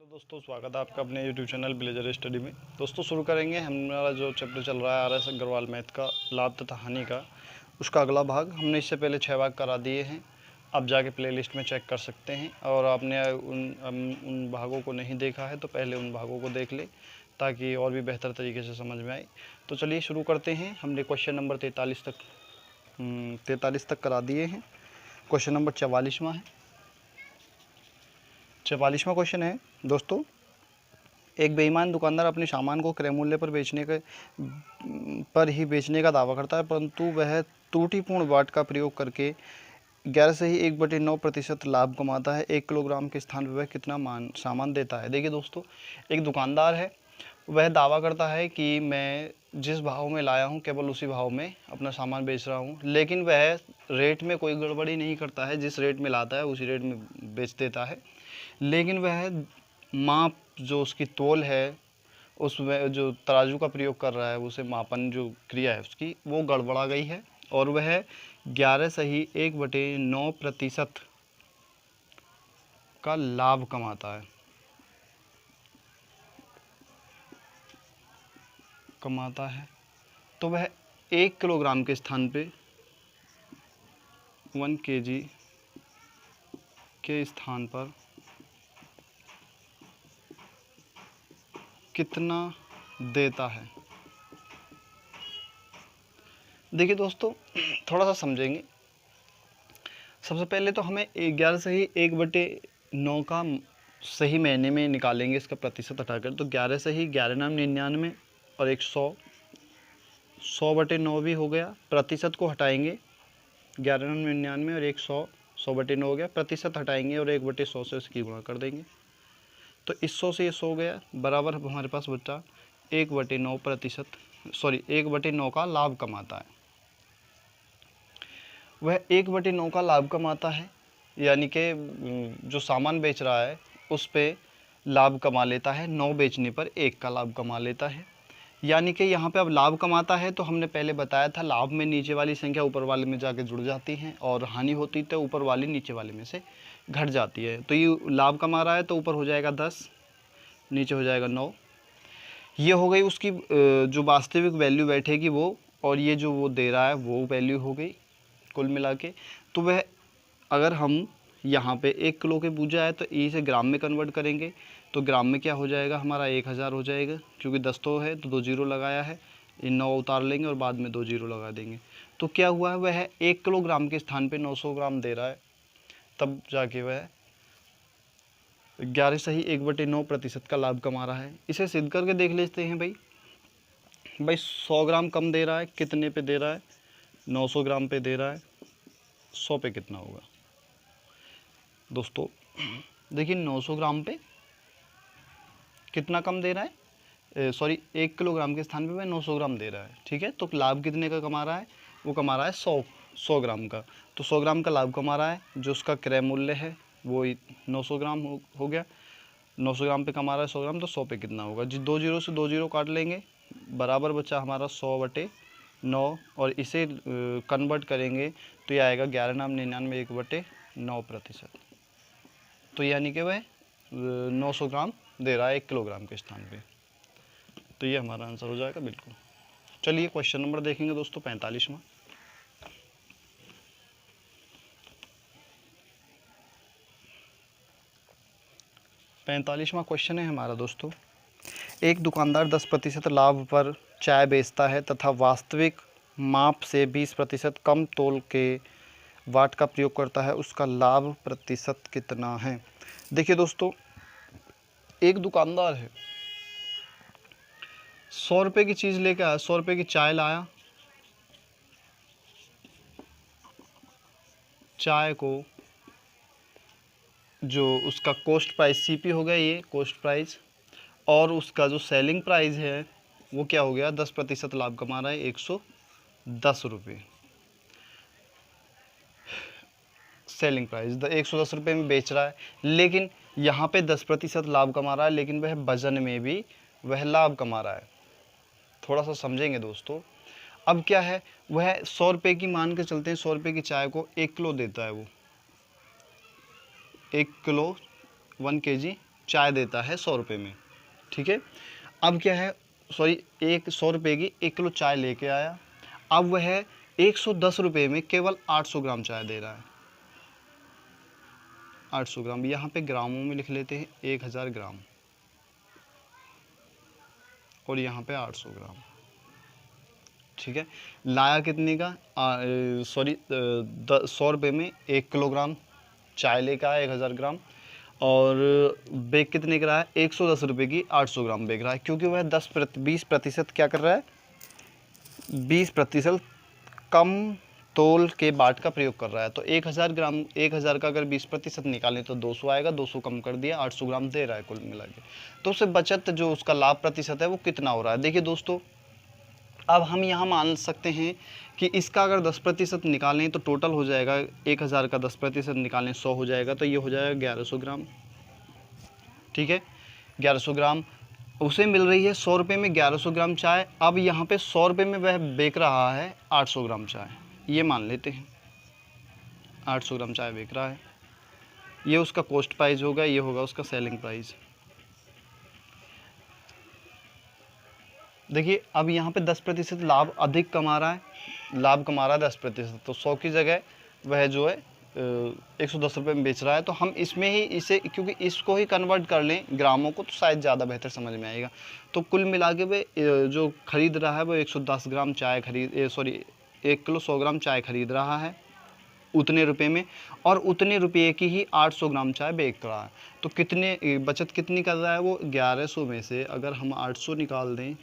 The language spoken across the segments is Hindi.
दोस्तों स्वागत है आपका अपने YouTube चैनल ब्लेजर स्टडी में। दोस्तों शुरू करेंगे हमारा जो चैप्टर चल रहा है आर.एस. अग्रवाल मैथ का लाभ तथा हानि का, उसका अगला भाग। हमने इससे पहले 6 भाग करा दिए हैं, आप जाके प्लेलिस्ट में चेक कर सकते हैं। और आपने उन भागों को नहीं देखा है तो पहले उन भागों को देख ले ताकि और भी बेहतर तरीके से समझ में आए। तो चलिए शुरू करते हैं। हमने क्वेश्चन नंबर 43 तक करा दिए हैं। क्वेश्चन नंबर 44वां है। 44वां क्वेश्चन है दोस्तों, एक बेईमान दुकानदार अपने सामान को क्रय मूल्य पर बेचने का दावा करता है, परंतु वह त्रुटिपूर्ण बाट का प्रयोग करके 11 से ही 1/9% लाभ कमाता है। 1 किलोग्राम के स्थान पर वह कितना सामान देता है। देखिए दोस्तों, एक दुकानदार है, वह दावा करता है कि मैं जिस भाव में लाया हूँ केवल उसी भाव में अपना सामान बेच रहा हूँ, लेकिन वह रेट में कोई गड़बड़ी नहीं करता है। जिस रेट में लाता है उसी रेट में बेच देता है, लेकिन वह माप जो उसकी तोल है, उसमें जो तराजू का प्रयोग कर रहा है, उसे मापन जो क्रिया है उसकी वो गड़बड़ा गई है और वह 11 सही 1/9% का लाभ कमाता है। तो वह 1 किलोग्राम के स्थान पे 1 kg के स्थान पर कितना देता है। देखिए दोस्तों, थोड़ा सा समझेंगे। सबसे पहले तो हमें 11 से ही 1/9 का सही महीने में निकालेंगे, इसका प्रतिशत हटाकर। तो 11 से ही 11 नाम 99 और 100, 100/9 भी हो गया। प्रतिशत को हटाएंगे, 11 नाम 99 और 100, 100/9 हो गया। प्रतिशत हटाएंगे और 1/100 से इसकी गुणा कर देंगे। तो इस 100 से ये 100 गया, बराबर हमारे पास बचा 1/9 का लाभ कमाता है। वह 1/9 का लाभ कमाता है, यानी कि जो सामान बेच रहा है उस पे लाभ कमा लेता है। 9 बेचने पर 1 का लाभ कमा लेता है। यानी कि यहाँ पे अब लाभ कमाता है तो हमने पहले बताया था, लाभ में नीचे वाली संख्या ऊपर वाले में जाके जुड़ जाती है और हानि होती तो ऊपर वाली नीचे वाले में से घट जाती है। तो ये लाभ कमा रहा है तो ऊपर हो जाएगा 10, नीचे हो जाएगा 9। ये हो गई उसकी जो वास्तविक वैल्यू बैठेगी वो, और ये जो वो दे रहा है वो वैल्यू हो गई कुल मिला के। तो वह अगर हम यहाँ पे 1 किलो के पूजा है तो इसे ग्राम में कन्वर्ट करेंगे तो ग्राम में क्या हो जाएगा हमारा 1000 हो जाएगा, क्योंकि 10 तो है तो 2 जीरो लगाया है, इन 9 उतार लेंगे और बाद में 2 जीरो लगा देंगे। तो क्या हुआ है, वह 1 किलोग्राम के स्थान पे 900 ग्राम दे रहा है, तब जाके वह 11 सही 1/9% का लाभ कमा रहा है। इसे सिद्ध करके देख लेते हैं। भाई 100 ग्राम कम दे रहा है, कितने पे दे रहा है, 900 ग्राम पे दे रहा है, 100 पे कितना होगा दोस्तों। देखिए 900 ग्राम पे कितना कम दे रहा है, 1 किलोग्राम के स्थान पे वह 900 ग्राम दे रहा है। ठीक है, तो लाभ कितने का कमा रहा है, वो कमा रहा है 100 ग्राम का। तो 100 ग्राम का लाभ कमा रहा है, जो उसका क्रय मूल्य है वो 900 ग्राम हो गया। 900 ग्राम पे कमा रहा है 100 ग्राम, तो 100 पे कितना होगा जी, 2 जीरो से 2 जीरो काट लेंगे, बराबर बचा हमारा 100/9 और इसे कन्वर्ट करेंगे तो ये आएगा 11 नाम 99 1/9%। तो यानी कि वह 900 ग्राम दे रहा है 1 किलोग्राम के स्थान पे। तो ये हमारा आंसर हो जाएगा बिल्कुल। चलिए क्वेश्चन नंबर देखेंगे दोस्तों 45वां। 45वां क्वेश्चन है हमारा दोस्तों, एक दुकानदार 10% लाभ पर चाय बेचता है तथा वास्तविक माप से 20% कम तोल के वाट का प्रयोग करता है, उसका लाभ प्रतिशत कितना है। देखिए दोस्तों, एक दुकानदार है, 100 रुपये की चीज़ लेके आया, 100 रुपये की चाय लाया। चाय को जो उसका कॉस्ट प्राइस CP हो गया, ये कॉस्ट प्राइस, और उसका जो सेलिंग प्राइस है वो क्या हो गया, 10% लाभ कमा रहा है, 110 रुपये सेलिंग प्राइस, 110 रुपये में बेच रहा है। लेकिन यहाँ पे 10% लाभ कमा रहा है, लेकिन वह वजन में भी वह लाभ कमा रहा है। थोड़ा सा समझेंगे दोस्तों। अब क्या है, वह 100 रुपये की मान के चलते हैं, 100 रुपये की चाय को 1 किलो देता है, वो 1 किलो 1 kg चाय देता है 100 रुपये में, ठीक है। अब क्या है, सॉरी, 100 रुपये की 1 किलो चाय लेके आया, अब वह 110 रुपये में केवल 800 ग्राम चाय दे रहा है। 800 ग्राम, यहाँ पे ग्रामों में लिख लेते हैं, 1000 ग्राम, और यहाँ पे 800 ग्राम, ठीक है। लाया कितने का, सॉरी 100 रुपये में 1 किलोग्राम चाय लेकर आया, 1000 ग्राम, और बेच कितने का रहा है, 110 रुपये की 800 ग्राम बेच रहा है, क्योंकि वह 20% क्या कर रहा है, 20% कम तोल के बाट का प्रयोग कर रहा है। तो 1000 ग्राम, 1000 का अगर 20% निकालें तो 200 आएगा, 200 कम कर दिया, 800 ग्राम दे रहा है कुल मिला के। तो उससे बचत जो उसका लाभ प्रतिशत है वो कितना हो रहा है। देखिए दोस्तों, अब हम यहाँ मान सकते हैं कि इसका अगर 10% निकालें तो टोटल हो जाएगा, 1000 का 10% निकालें 100 हो जाएगा, तो ये हो जाएगा 1100 ग्राम, ठीक है। 1100 ग्राम उसे मिल रही है 100 रुपये में 1100 ग्राम चाय। अब यहाँ पे 100 रुपये में वह बेच रहा है 800 ग्राम चाय, ये मान लेते हैं 800 ग्राम चाय बेच रहा है। ये उसका कॉस्ट प्राइस होगा, ये होगा उसका सेलिंग प्राइस। देखिए अब यहाँ पे 10% लाभ अधिक कमा रहा है, लाभ कमा रहा है 10%, तो 100 की जगह वह जो है 110 रुपये में बेच रहा है। तो हम इसमें ही इसे, क्योंकि इसको ही कन्वर्ट कर लें ग्रामों को तो शायद ज़्यादा बेहतर समझ में आएगा। तो कुल मिला के वे जो ख़रीद रहा है वो 110 ग्राम चाय 1 किलो 100 ग्राम चाय खरीद रहा है उतने रुपए में, और उतने रुपये की ही 800 ग्राम चाय बेच रहा है। तो कितने बचत कितनी कर रहा है वो, 1100 में से अगर हम 800 निकाल दें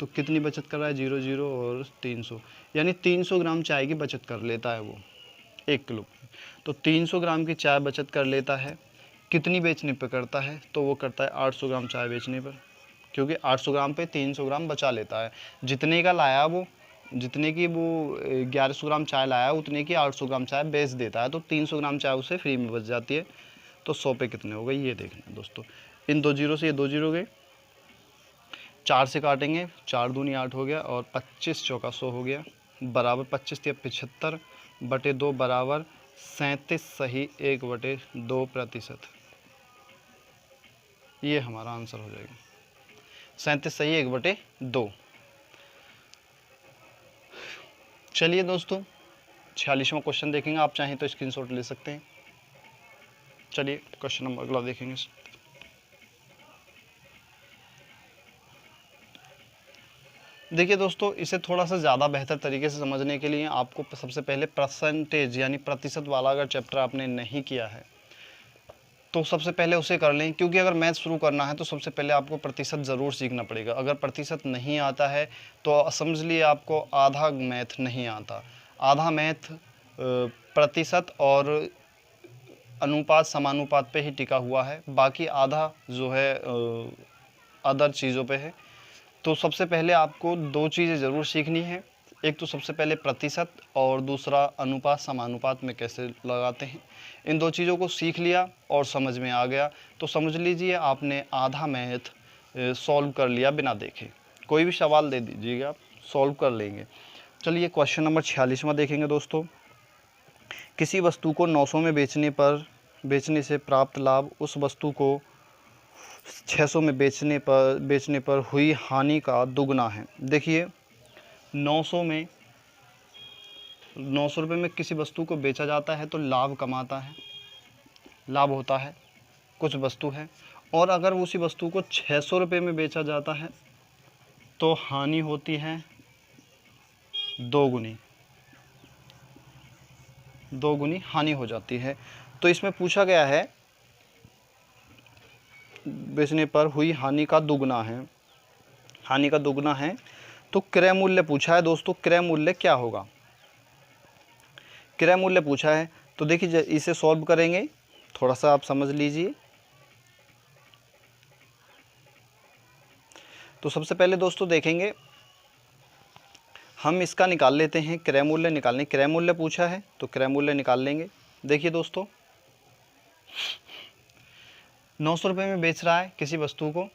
तो कितनी बचत कर रहा है, 00 और 300, यानी 300 ग्राम चाय की बचत कर लेता है वो 1 किलो। तो 300 ग्राम की चाय बचत कर लेता है, कितनी बेचने पर करता है, तो वो करता है 800 ग्राम चाय बेचने पर, क्योंकि 800 ग्राम पे 300 ग्राम बचा लेता है। जितने का लाया वो, जितने की वो 1100 ग्राम चाय लाया उतने की 800 ग्राम चाय बेच देता है, तो 300 ग्राम चाय उसे फ्री में बच जाती है। तो 100 पे कितने हो गए ये देखना है दोस्तों। इन 2 जीरो से ये 2 जीरो गए, 4 से काटेंगे, 4 दूनी 8 हो गया, और 25 चौका 100 हो गया, बराबर 25 या 75 बटे 2 बराबर 37 सही 1/2%। ये हमारा आंसर हो जाएगा 37 सही 1/2। चलिए दोस्तों 46वां क्वेश्चन देखेंगे, आप चाहें तो स्क्रीनशॉट ले सकते हैं। चलिए क्वेश्चन नंबर अगला देखेंगे। देखिए दोस्तों, इसे थोड़ा सा ज़्यादा बेहतर तरीके से समझने के लिए आपको सबसे पहले परसेंटेज यानी प्रतिशत वाला अगर चैप्टर आपने नहीं किया है तो सबसे पहले उसे कर लें, क्योंकि अगर मैथ शुरू करना है तो सबसे पहले आपको प्रतिशत ज़रूर सीखना पड़ेगा। अगर प्रतिशत नहीं आता है तो समझ लिए आपको आधा मैथ नहीं आता। आधा मैथ प्रतिशत और अनुपात समानुपात पे ही टिका हुआ है, बाकी आधा जो है अदर चीज़ों पे है। तो सबसे पहले आपको 2 चीज़ें ज़रूर सीखनी है, एक तो सबसे पहले प्रतिशत और दूसरा अनुपात समानुपात में कैसे लगाते हैं। इन 2 चीज़ों को सीख लिया और समझ में आ गया तो समझ लीजिए आपने आधा मैथ सॉल्व कर लिया बिना देखे। कोई भी सवाल दे दीजिएगा, आप सॉल्व कर लेंगे। चलिए क्वेश्चन नंबर 46वां देखेंगे दोस्तों। किसी वस्तु को 900 में बेचने से प्राप्त लाभ उस वस्तु को 600 में बेचने पर हुई हानि का दुगना है। देखिए 900 रुपये में किसी वस्तु को बेचा जाता है तो लाभ कमाता है, लाभ होता है, कुछ वस्तु है, और अगर उसी वस्तु को 600 रुपये में बेचा जाता है तो हानि होती है दोगुनी हानि हो जाती है। तो इसमें पूछा गया है बेचने पर हुई हानि का दुगना है, तो क्रय मूल्य पूछा है दोस्तों। क्रय मूल्य क्या होगा, क्रय मूल्य पूछा है तो देखिए इसे सॉल्व करेंगे, थोड़ा सा आप समझ लीजिए। तो सबसे पहले दोस्तों देखेंगे, हम इसका निकाल लेते हैं, क्रय मूल्य निकालने। क्रय मूल्य पूछा है तो क्रय मूल्य निकाल लेंगे। देखिए दोस्तों 900 रुपये में बेच रहा है किसी वस्तु को,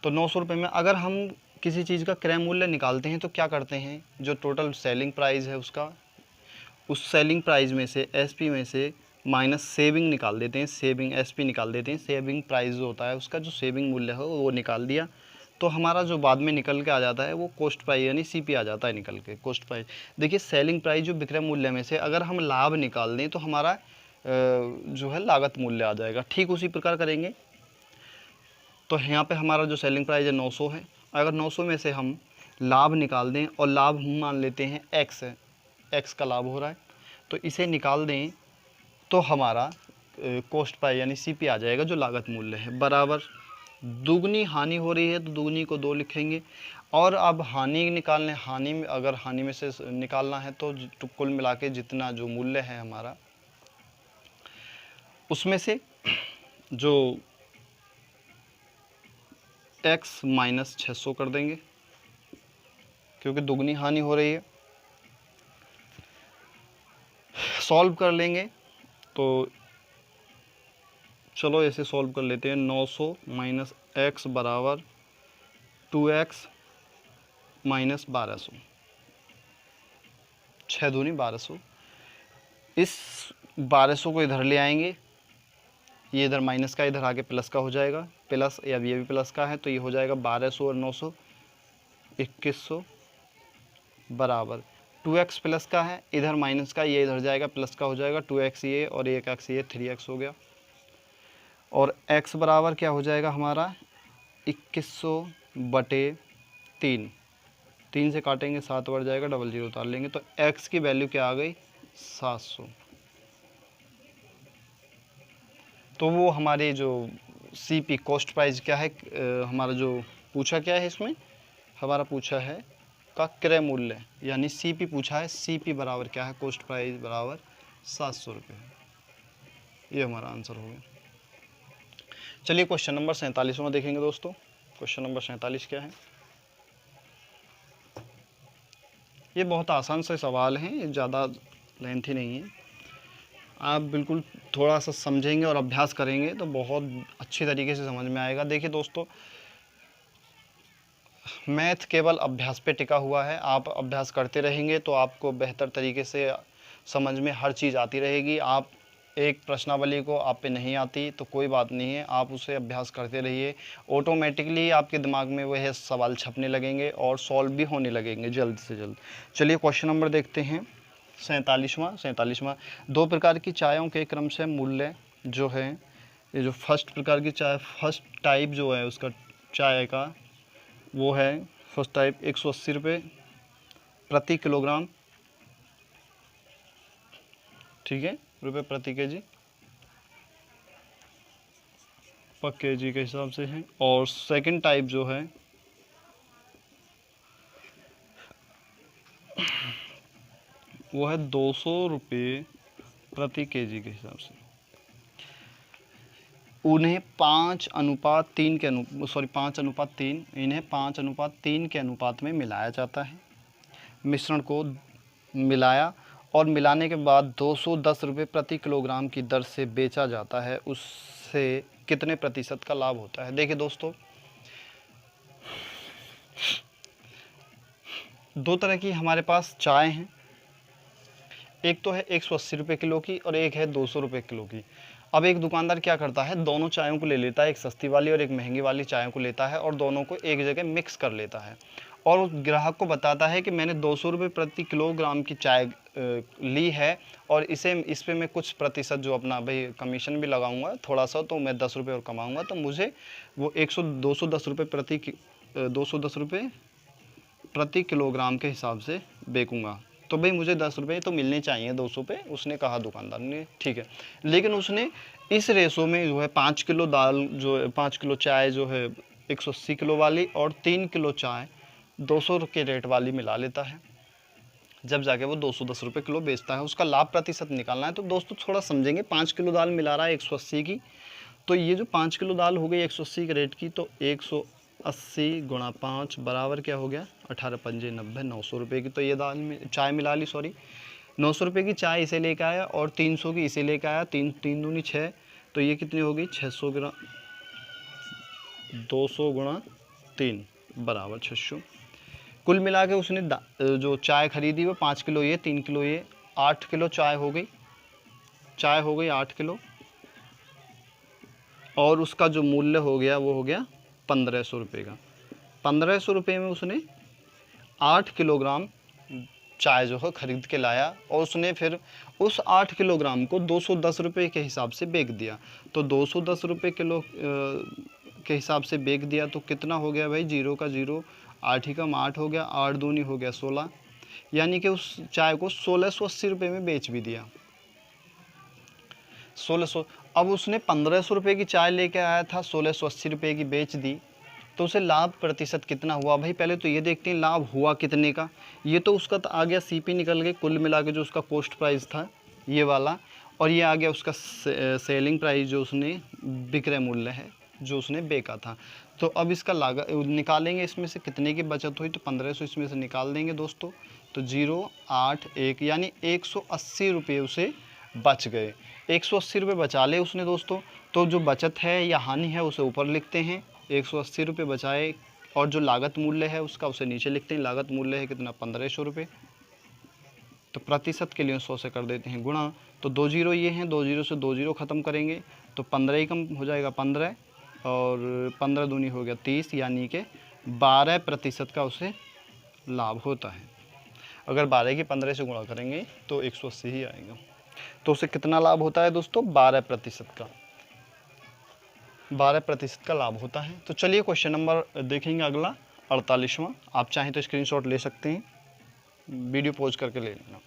तो 900 रुपये में अगर हम किसी चीज़ का क्रय मूल्य निकालते हैं तो क्या करते हैं, जो टोटल सेलिंग प्राइस है उसका, उस सेलिंग प्राइस में से एसपी में से माइनस सेविंग निकाल देते हैं, सेविंग एसपी निकाल देते हैं, सेविंग प्राइस जो होता है उसका जो सेविंग मूल्य है वो निकाल दिया, तो हमारा जो बाद में निकल के आ जाता है वो कॉस्ट प्राइस यानी सीपी आ जाता है निकल के, कॉस्ट प्राइस। देखिए सेलिंग प्राइस जो विक्रय मूल्य में से अगर हम लाभ निकाल दें तो हमारा जो है लागत मूल्य आ जाएगा। ठीक उसी प्रकार करेंगे तो यहाँ पे हमारा जो सेलिंग प्राइस है 900 है, अगर 900 में से हम लाभ निकाल दें और लाभ हम मान लेते हैं एक्स है, एक्स का लाभ हो रहा है, तो इसे निकाल दें तो हमारा कॉस्ट प्राइस यानी सीपी आ जाएगा जो लागत मूल्य है, बराबर दुगनी हानि हो रही है तो दुगनी को 2 लिखेंगे। और अब हानि निकालने, हानि में अगर हानि में से निकालना है तो कुल मिला के जितना जो मूल्य है हमारा उसमें से जो x माइनस 600 कर देंगे क्योंकि दुगनी हानि हो रही है। सॉल्व कर लेंगे तो चलो ऐसे सॉल्व कर लेते हैं, 900 माइनस एक्स बराबर 2x माइनस 1200, 6 दूनी 1200। इस 1200 को इधर ले आएंगे, ये इधर माइनस का इधर आके प्लस का हो जाएगा, प्लस या ये भी प्लस का है तो ये हो जाएगा 1200 और 900 2100 बराबर 2x प्लस का है, इधर माइनस का, ये इधर जाएगा प्लस का हो जाएगा 2x ये और 1x ये 3x हो गया। और x बराबर क्या हो जाएगा हमारा 2100 बटे 3, 3 से काटेंगे 7 बढ़ जाएगा, डबल जीरो उतार लेंगे तो x की वैल्यू क्या आ गई 700। तो वो हमारे जो सीपी कॉस्ट प्राइस क्या है, हमारा जो पूछा क्या है इसमें, हमारा पूछा है का क्रय मूल्य यानी सीपी पूछा है, सीपी बराबर क्या है कॉस्ट प्राइस बराबर 700 रुपये। ये हमारा आंसर हो गया। चलिए क्वेश्चन नंबर 47 में देखेंगे दोस्तों। क्वेश्चन नंबर 47 क्या है, ये बहुत आसान से सवाल हैं, ये ज़्यादा लेंथी नहीं है, आप बिल्कुल थोड़ा सा समझेंगे और अभ्यास करेंगे तो बहुत अच्छी तरीके से समझ में आएगा। देखिए दोस्तों, मैथ केवल अभ्यास पे टिका हुआ है, आप अभ्यास करते रहेंगे तो आपको बेहतर तरीके से समझ में हर चीज़ आती रहेगी। आप एक प्रश्नावली को आप पे नहीं आती तो कोई बात नहीं है, आप उसे अभ्यास करते रहिए, ऑटोमेटिकली आपके दिमाग में वह सवाल छपने लगेंगे और सॉल्व भी होने लगेंगे जल्द से जल्द। चलिए क्वेश्चन नंबर देखते हैं 47वां। 2 प्रकार की चायों के क्रम से मूल्य जो है, ये जो फर्स्ट प्रकार की चाय, फर्स्ट टाइप जो है उसका चाय का वो है फर्स्ट टाइप 180 रुपये प्रति किलोग्राम, ठीक है, रुपये प्रति केजी पर केजी के हिसाब से है। और सेकंड टाइप जो है वो है 200 रुपये प्रति केजी के हिसाब से। उन्हें 5:3 के 5:3, इन्हें 5:3 के अनुपात में मिलाया जाता है। मिश्रण को मिलाया और मिलाने के बाद 210 रुपये प्रति किलोग्राम की दर से बेचा जाता है, उससे कितने प्रतिशत का लाभ होता है। देखिए दोस्तों, 2 तरह की हमारे पास चाय हैं, एक तो है 180 रुपये किलो की और एक है 200 रुपये किलो की। अब एक दुकानदार क्या करता है, दोनों चायों को ले लेता है, एक सस्ती वाली और एक महंगी वाली चायों को लेता है और दोनों को एक जगह मिक्स कर लेता है और उस ग्राहक को बताता है कि मैंने 200 रुपये प्रति किलोग्राम की चाय ली है और इस पे मैं कुछ प्रतिशत जो अपना भाई कमीशन भी लगाऊंगा थोड़ा सा, तो मैं 10 रुपये और कमाऊंगा, तो मुझे वो 210 रुपये प्रति किलोग्राम के हिसाब से बेचूंगा, तो भाई मुझे 10 रुपये तो मिलने चाहिए 200 पे, उसने कहा दुकानदार ने, ठीक है। लेकिन उसने इस रेशो में जो है 5 किलो दाल जो है 5 किलो चाय जो है 180 किलो वाली और 3 किलो चाय 200 के रेट वाली मिला लेता है, जब जाके वो 210 रुपये किलो बेचता है। उसका लाभ प्रतिशत निकालना है, तो दोस्तों थोड़ा समझेंगे, 5 किलो दाल मिला रहा है 180 की, तो ये जो 5 किलो दाल हो गई 180 के रेट की, तो 180 गुणा 5 बराबर क्या हो गया 18 पंजे 90, 900 रुपये की तो ये दाल में चाय मिला ली, 900 रुपये की चाय इसे लेकर आया और 300 की इसे लेकर आया, 3 दूनी 6, तो ये कितनी हो गई 600 ग्राम, 200 गुणा 3 बराबर 600। कुल मिला के उसने जो चाय खरीदी वो 5 किलो ये 3 किलो ये 8 किलो चाय हो गई, चाय हो गई 8 किलो, और उसका जो मूल्य हो गया वो हो गया 1500 रुपये का। 1500 रुपये में उसने 8 किलोग्राम चाय जो है ख़रीद के लाया, और उसने फिर उस 8 किलोग्राम को 210 रुपये के हिसाब से बेच दिया। तो 210 रुपये किलो के हिसाब से बेच दिया तो कितना हो गया भाई, 0 का 0, 8 ही कम 8 हो गया, 8 दूनी हो गया 16, यानी कि उस चाय को 1680 रुपये में बेच भी दिया। 1600, अब उसने 1500 रुपये की चाय लेके आया था, 1680 रुपये की बेच दी, तो उसे लाभ प्रतिशत कितना हुआ भाई? पहले तो ये देखते हैं लाभ हुआ कितने का। ये तो उसका तो आ गया सीपी निकल के, कुल मिला के जो उसका कॉस्ट प्राइस था ये वाला, और ये आ गया उसका सेलिंग प्राइस जो उसने विक्रय मूल्य है जो उसने बेचा था। तो अब इसका लागत निकालेंगे, इसमें से कितने की बचत हुई, तो 1500 इसमें से निकाल देंगे दोस्तों, तो 081 यानी 180 रुपये उसे बच गए। 180 रुपये बचा ले उसने दोस्तों। तो जो बचत है या हानि है उसे ऊपर लिखते हैं, 180 रुपये बचाए, और जो लागत मूल्य है उसका उसे नीचे लिखते हैं। लागत मूल्य है कितना, 1500 रुपये। तो प्रतिशत के लिए 100 से कर देते हैं गुणा, तो 2 जीरो ये हैं, 2 जीरो से 2 जीरो ख़त्म करेंगे तो 15 ही कम हो जाएगा 15, और 15 दूनी हो गया 30, यानी कि 12% का उसे लाभ होता है। अगर 12 की 15 से गुणा करेंगे तो 180 ही आएगा। तो उसे कितना लाभ होता है दोस्तों, 12% का, 12% का लाभ होता है। तो चलिए क्वेश्चन नंबर देखेंगे अगला 48वां। आप चाहें तो स्क्रीनशॉट ले सकते हैं, वीडियो पॉज करके ले लेना।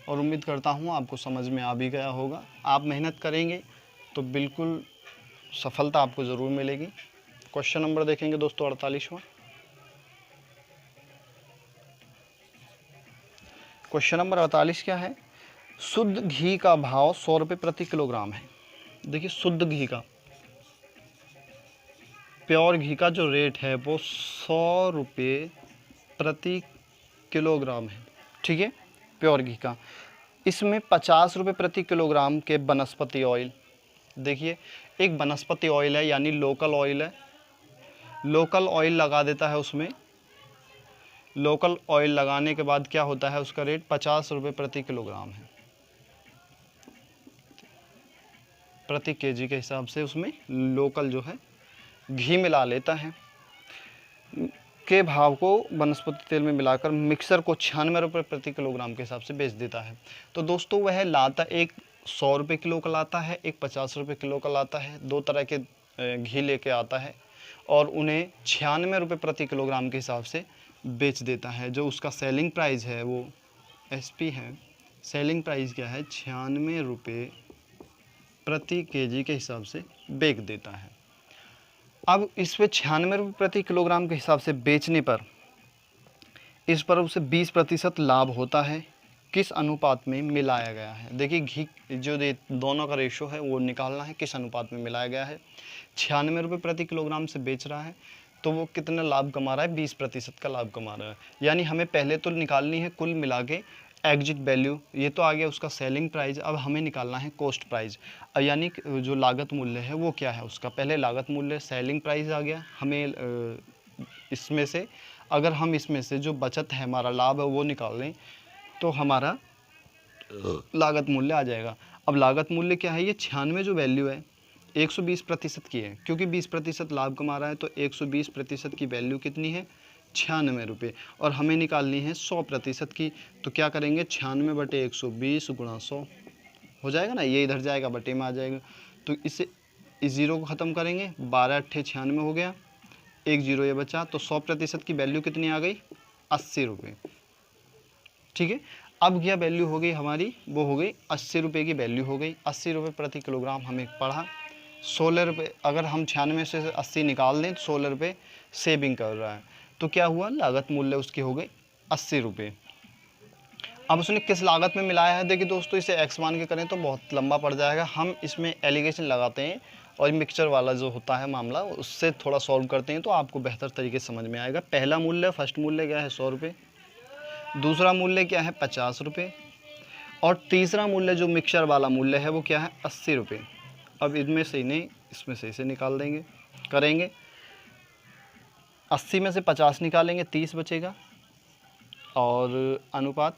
और उम्मीद करता हूँ आपको समझ में आ भी गया होगा। आप मेहनत करेंगे तो बिल्कुल सफलता आपको ज़रूर मिलेगी। क्वेश्चन नंबर देखेंगे दोस्तों 48वां। क्वेश्चन नंबर 48 क्या है, शुद्ध घी का भाव 100 रुपये प्रति किलोग्राम है। देखिए शुद्ध घी का, प्योर घी का जो रेट है वो 100 रुपये प्रति किलोग्राम है, ठीक है, प्योर घी का। इसमें 50 रुपये प्रति किलोग्राम के वनस्पति ऑयल, देखिए एक वनस्पति ऑयल है यानी लोकल ऑयल है, लोकल ऑयल लगा देता है उसमें। लोकल ऑयल लगाने के बाद क्या होता है, उसका रेट 50 रुपये प्रति किलोग्राम है, प्रति केजी के हिसाब से उसमें लोकल जो है घी मिला लेता है। के भाव को वनस्पति तेल में मिलाकर मिक्सर को 96 रुपये प्रति किलोग्राम के हिसाब से बेच देता है। तो दोस्तों वह लाता, एक 100 रुपये किलो का लाता है, एक 50 रुपये किलो का लाता है, दो तरह के घी लेके आता है, और उन्हें 96 रुपये प्रति किलोग्राम के हिसाब से बेच देता है। जो उसका सेलिंग प्राइस है वो एसपी है, सेलिंग प्राइस क्या है, 96 रुपये प्रति केजी के हिसाब से बेच देता है। अब इस पे 96 रुपये प्रति किलोग्राम के हिसाब से बेचने पर इस पर उसे 20% लाभ होता है। किस अनुपात में मिलाया गया है, देखिए घी जो दोनों का रेशो है वो निकालना है, किस अनुपात में मिलाया गया है। 96 रुपये प्रति किलोग्राम से बेच रहा है तो वो कितना लाभ कमा रहा है, 20% का लाभ कमा रहा है। यानी हमें पहले तो निकालनी है कुल मिला के एग्जिट वैल्यू, ये तो आ गया उसका सेलिंग प्राइस। अब हमें निकालना है कॉस्ट प्राइस, यानी जो लागत मूल्य है वो क्या है उसका। पहले लागत मूल्य, सेलिंग प्राइस आ गया, हमें इसमें से अगर हम इसमें से जो बचत है हमारा लाभ है वो निकाल लें तो हमारा लागत मूल्य आ जाएगा। अब लागत मूल्य क्या है, ये 96 जो वैल्यू है 120% की है, क्योंकि 20% लाभ कमा रहा है तो 120% की वैल्यू कितनी है, 96 रुपये, और हमें निकालनी है 100% की। तो क्या करेंगे, 96/120 गुणा 100 हो जाएगा ना, ये इधर जाएगा बटे में आ जाएगा। तो इससे इस जीरो को ख़त्म करेंगे, 12 8 96 हो गया, एक जीरो ये बचा, तो 100% की वैल्यू कितनी आ गई, 80 रुपये, ठीक है। अब क्या वैल्यू हो गई हमारी, वो हो गई 80 रुपये की वैल्यू हो गई। 80 रुपये प्रति किलोग्राम हमें पड़ा। 16 रुपये, अगर हम 96 से 80 निकाल दें तो 16 रुपये सेविंग कर रहा है। तो क्या हुआ, लागत मूल्य उसकी हो गई 80 रुपये। अब उसने किस लागत में मिलाया है, देखिए दोस्तों इसे एक्स मान के करें तो बहुत लंबा पड़ जाएगा, हम इसमें एलिगेशन लगाते हैं और मिक्सचर वाला जो होता है मामला उससे थोड़ा सॉल्व करते हैं तो आपको बेहतर तरीके से समझ में आएगा। पहला मूल्य, फर्स्ट मूल्य क्या है 100 रुपये, दूसरा मूल्य क्या है 50 रुपये, और तीसरा मूल्य जो मिक्सचर वाला मूल्य है वो क्या है 80 रुपये। अब इनमें से इन्हें इसमें से इसे निकाल देंगे, करेंगे 80 में से 50 निकालेंगे 30 बचेगा, और अनुपात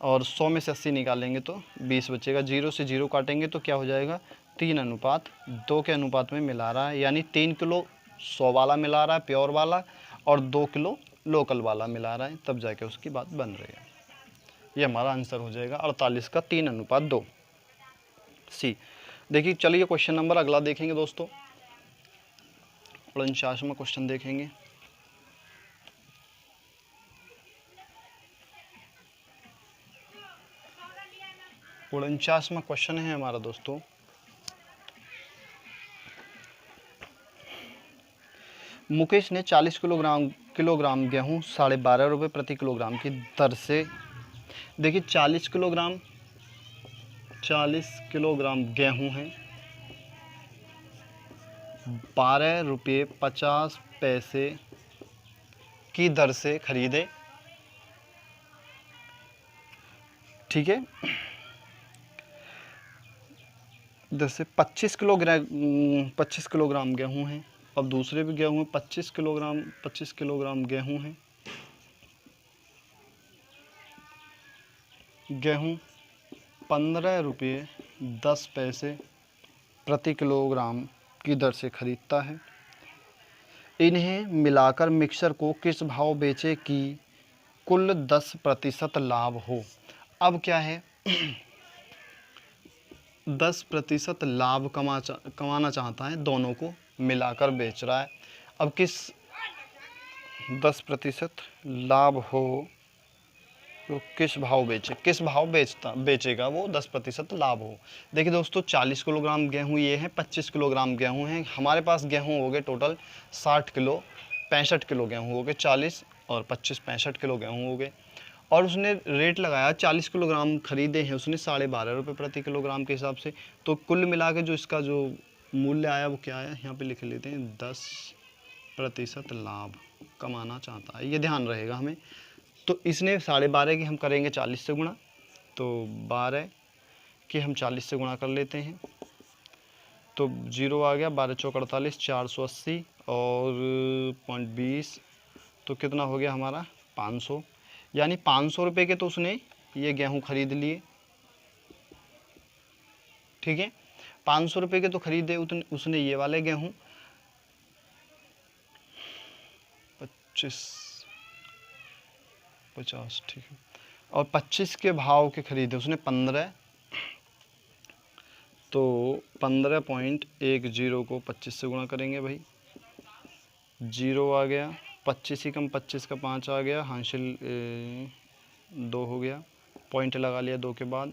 और 100 में से 80 निकालेंगे तो 20 बचेगा। 0 से 0 काटेंगे तो क्या हो जाएगा, 3:2 के अनुपात में मिला रहा है, यानी 3 किलो 100 वाला मिला रहा है प्योर वाला, और 2 किलो लोकल वाला मिला रहा है, तब जाके उसकी बात बन रही है। ये हमारा आंसर हो जाएगा 48 का 3:2 सी। देखिए चलिए क्वेश्चन नंबर अगला देखेंगे दोस्तों, 49वां क्वेश्चन देखेंगे। उनचासवां क्वेश्चन है हमारा दोस्तों, मुकेश ने 40 किलोग्राम गेहूं 12.5 रुपये प्रति किलोग्राम की दर से, देखिए 40 किलोग्राम गेहूं है, 12 रुपये 50 पैसे की दर से खरीदे, ठीक है। दर से 25 किलोग्राम गेहूं है। अब दूसरे भी गेहूं है, 25 किलोग्राम गेहूं है। गेहूं 15 रुपये 10 पैसे प्रति किलोग्राम की दर से खरीदता है। इन्हें मिलाकर मिक्सर को किस भाव बेचे कि कुल 10% लाभ हो। अब क्या है 10% लाभ कमाना चाहता है, दोनों को मिलाकर बेच रहा है। अब किस 10% लाभ हो तो किस भाव बेचेगा वो 10% लाभ हो। देखिए दोस्तों 40 किलोग्राम गेहूँ ये है, 25 किलोग्राम गेहूँ है। हमारे पास गेहूँ हो गए टोटल 60 किलो, 65 किलो गेहूँ हो गए, 40 और 25 65 किलो गेहूँ हो गए। और उसने रेट लगाया 40 किलोग्राम खरीदे हैं उसने 12.5 रुपये प्रति किलोग्राम के हिसाब से। तो कुल मिला के जो इसका जो मूल्य आया वो क्या आया, यहाँ पे लिख लेते हैं, 10% लाभ कमाना चाहता है, ये ध्यान रहेगा हमें। तो इसने 12.5 की हम करेंगे 40 से गुणा, तो 12 की हम 40 से गुणा कर लेते हैं, तो 0 आ गया, 12 चौक 48, 480 और 0.20, तो कितना हो गया हमारा 500, यानी 500 रुपये के तो उसने ये गेहूँ खरीद लिए, ठीक है। 500 रुपये के तो खरीदे उसने ये वाले गेहूँ 50, ठीक है। और 25 के भाव के खरीदे उसने 15, तो 15.10 को 25 से गुणा करेंगे भाई, 0 आ गया, 25 ही कम 25 का 5 आ गया, हासिल 2 हो गया, पॉइंट लगा लिया 2 के बाद,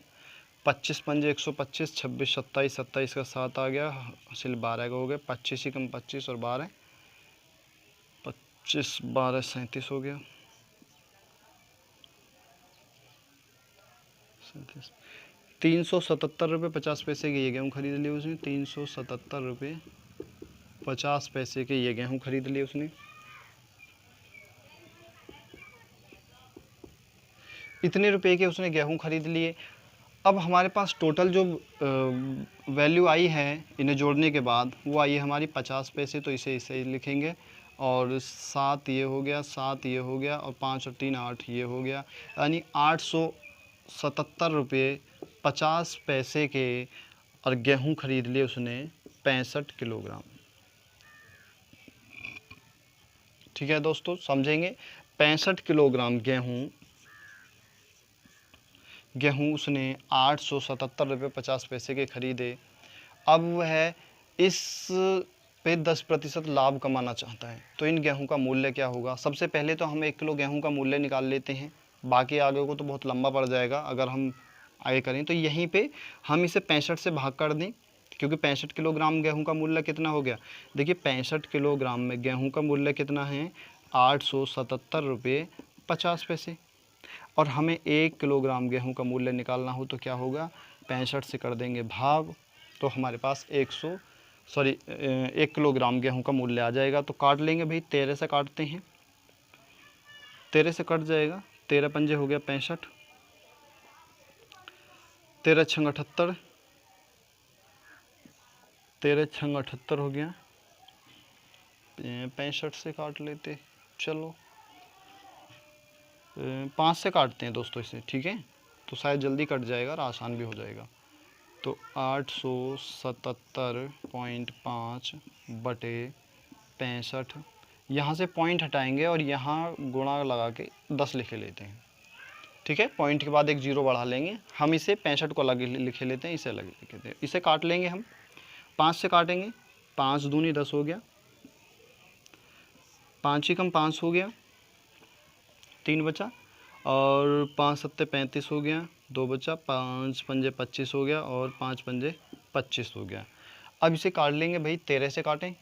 25 पंजे 125, 26 27, 27 का 7 आ गया, हासिल 12 का हो गया, 25 ही कम 25 और 12, 25 12 37 हो गया, 377 रुपये 50 पैसे के ये गेहूँ खरीद लिए उसने, 377 रुपये 50 पैसे के ये गेहूँ खरीद लिए उसने। इतने रुपए के उसने गेहूँ खरीद लिए। अब हमारे पास टोटल जो वैल्यू आई है इन्हें जोड़ने के बाद वो आई है हमारी 50 पैसे, तो इसे ही लिखेंगे, और 7 ये हो गया, 7 ये हो गया, और 5 और 3 8 ये हो गया, यानी 877 रुपये 50 पैसे के और गेहूँ खरीद लिए उसने 65 किलोग्राम। ठीक है दोस्तों, समझेंगे, 65 किलोग्राम गेहूँ उसने 877 रुपये 50 पैसे के खरीदे। अब वह इस पे 10% लाभ कमाना चाहता है, तो इन गेहूं का मूल्य क्या होगा। सबसे पहले तो हम 1 किलो गेहूं का मूल्य निकाल लेते हैं, बाकी आगे को तो बहुत लंबा पड़ जाएगा अगर हम आगे करें। तो यहीं पे हम इसे 65 से भाग कर दें, क्योंकि 65 किलोग्राम गेहूं का मूल्य कितना हो गया। देखिए 65 किलोग्राम में गेहूँ का मूल्य कितना है, 877 रुपये 50 पैसे, और हमें 1 किलोग्राम गेहूं का मूल्य निकालना हो तो क्या होगा, 65 से कर देंगे भाग, तो हमारे पास 1 किलोग्राम गेहूं का मूल्य आ जाएगा। तो काट लेंगे भाई, 13 से काटते हैं, 13 से कट जाएगा, 13 पंजे हो गया 65, 13 छंग 78, 13 छंग 78 हो गया, 65 से काट लेते, चलो 5 से काटते हैं दोस्तों इसे, ठीक है, तो शायद जल्दी कट जाएगा और आसान भी हो जाएगा। तो 877.5 बटे 65, यहाँ से पॉइंट हटाएंगे और यहाँ गुणा लगा के 10 लिखे लेते हैं। ठीक है, पॉइंट के बाद एक जीरो बढ़ा लेंगे। हम इसे 65 को अलग लिखे लेते हैं, इसे अलग लिखे लेते हैं। इसे काट लेंगे हम, 5 से काटेंगे, 5 दूनी 10 हो गया, 5 ही कम 5 हो गया, 3 बचा, और 5 सत्ते 35 हो गया, 2 बचा, 5 पंजे 25 हो गया, और 5 पंजे 25 हो गया। अब इसे काट लेंगे भाई, 13 से काटें,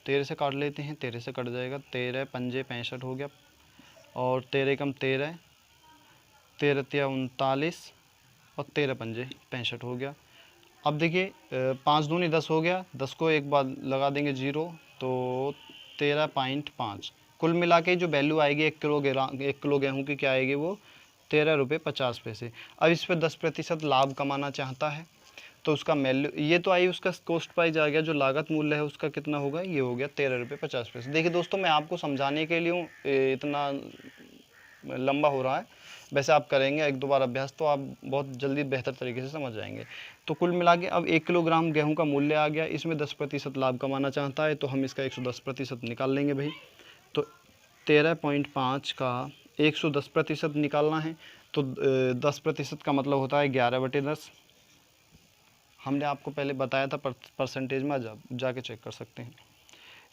13 से काट लेते हैं, 13 से कट जाएगा, 13 पंजे 65 हो गया, और 13 कम 13, 13 तिया 39, और 13 पंजे 65 हो गया। अब देखिए 5 दूनी 10 हो गया, 10 को एक बार लगा देंगे जीरो, तो 13.5। कुल मिला के जो वैल्यू आएगी 1 किलो गेहूँ की क्या आएगी, वो 13 रुपये 50 पैसे। अब इस पर 10% लाभ कमाना चाहता है, तो उसका वैल्यू ये तो आई, उसका कॉस्ट प्राइस आ गया, जो लागत मूल्य है उसका कितना होगा, ये हो गया 13 रुपये 50 पैसे। देखिए दोस्तों, मैं आपको समझाने के लिए इतना लंबा हो रहा है, वैसे आप करेंगे 1-2 बार अभ्यास तो आप बहुत जल्दी बेहतर तरीके से समझ जाएंगे। तो कुल मिला के अब 1 किलोग्राम गेहूं का मूल्य आ गया, इसमें 10% लाभ कमाना चाहता है, तो हम इसका 110% निकाल लेंगे भाई। तो 13.5 का 110% निकालना है, तो 10% का मतलब होता है 11/10। हमने आपको पहले बताया था परसेंटेज में, जाके चेक कर सकते हैं।